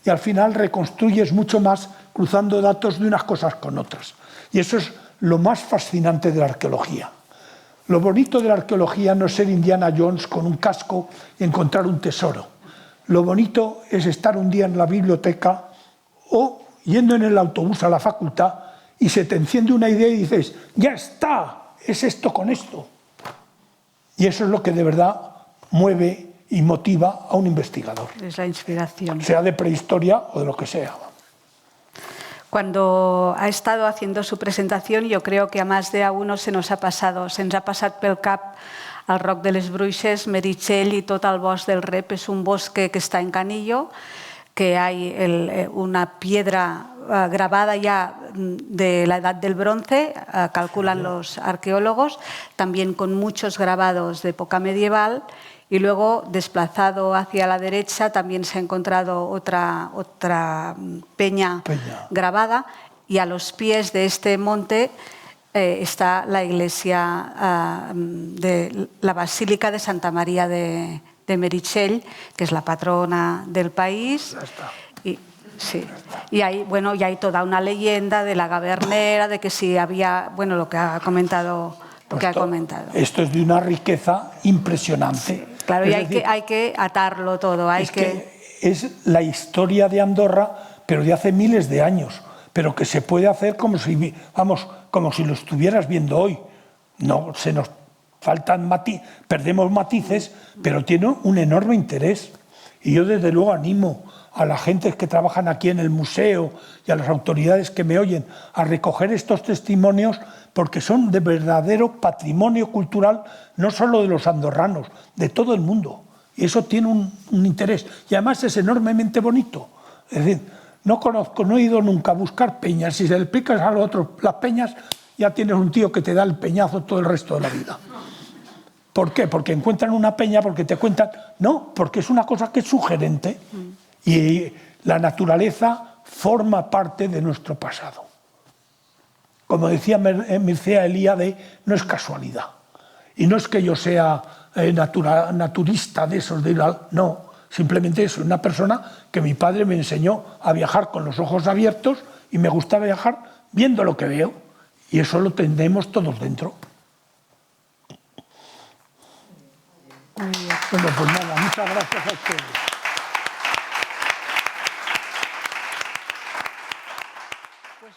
Y al final reconstruyes mucho más cruzando datos de unas cosas con otras. Y eso es lo más fascinante de la arqueología. Lo bonito de la arqueología no es ser Indiana Jones con un casco y encontrar un tesoro. Lo bonito es estar un día en la biblioteca o yendo en el autobús a la facultad y se te enciende una idea y dices, ¡ya está! Es esto con esto. Y eso es lo que de verdad mueve y motiva a un investigador. Es la inspiración. Sea de prehistoria o de lo que sea. Cuando ha estado haciendo su presentación, yo creo que a más de a uno se nos ha passat pel cap el Roc de les Bruixes, Meritxell i tot el bosc del Rep. És un bosque que está en Canillo, que hay una piedra grabada ya de la edad del bronce, calculan los arqueólogos, también con muchos grabados de época medieval. Y luego, desplazado hacia la derecha, también se ha encontrado otra peña grabada, y a los pies de este monte está la iglesia de la Basílica de Santa María de Meritxell, que es la patrona del país. Sí. Y hay toda una leyenda de la Gavernera, de que si había, lo que ha comentado. Esto es de una riqueza impresionante. Sí, claro, y hay que atarlo todo. Es la historia de Andorra, pero de hace miles de años, pero que se puede hacer como si lo estuvieras viendo hoy. No, se nos faltan perdemos matices, pero tiene un enorme interés. Y yo desde luego animo a la gente que trabajan aquí en el museo y a las autoridades que me oyen a recoger estos testimonios, porque son de verdadero patrimonio cultural, no solo de los andorranos, de todo el mundo. Y eso tiene un interés. Y además es enormemente bonito. Es decir, no he ido nunca a buscar peñas. Si se le explicas a los otros las peñas, ya tienes un tío que te da el peñazo todo el resto de la vida. ¿Por qué? Porque encuentran una peña, porque te cuentan... No, porque es una cosa que es sugerente. Y la naturaleza forma parte de nuestro pasado. Como decía Mircea Eliade, no es casualidad. Y no es que yo sea naturista de esos, no, simplemente soy una persona que mi padre me enseñó a viajar con los ojos abiertos y me gusta viajar viendo lo que veo. Y eso lo tenemos todos dentro. Bueno, pues nada, muchas gracias a ustedes.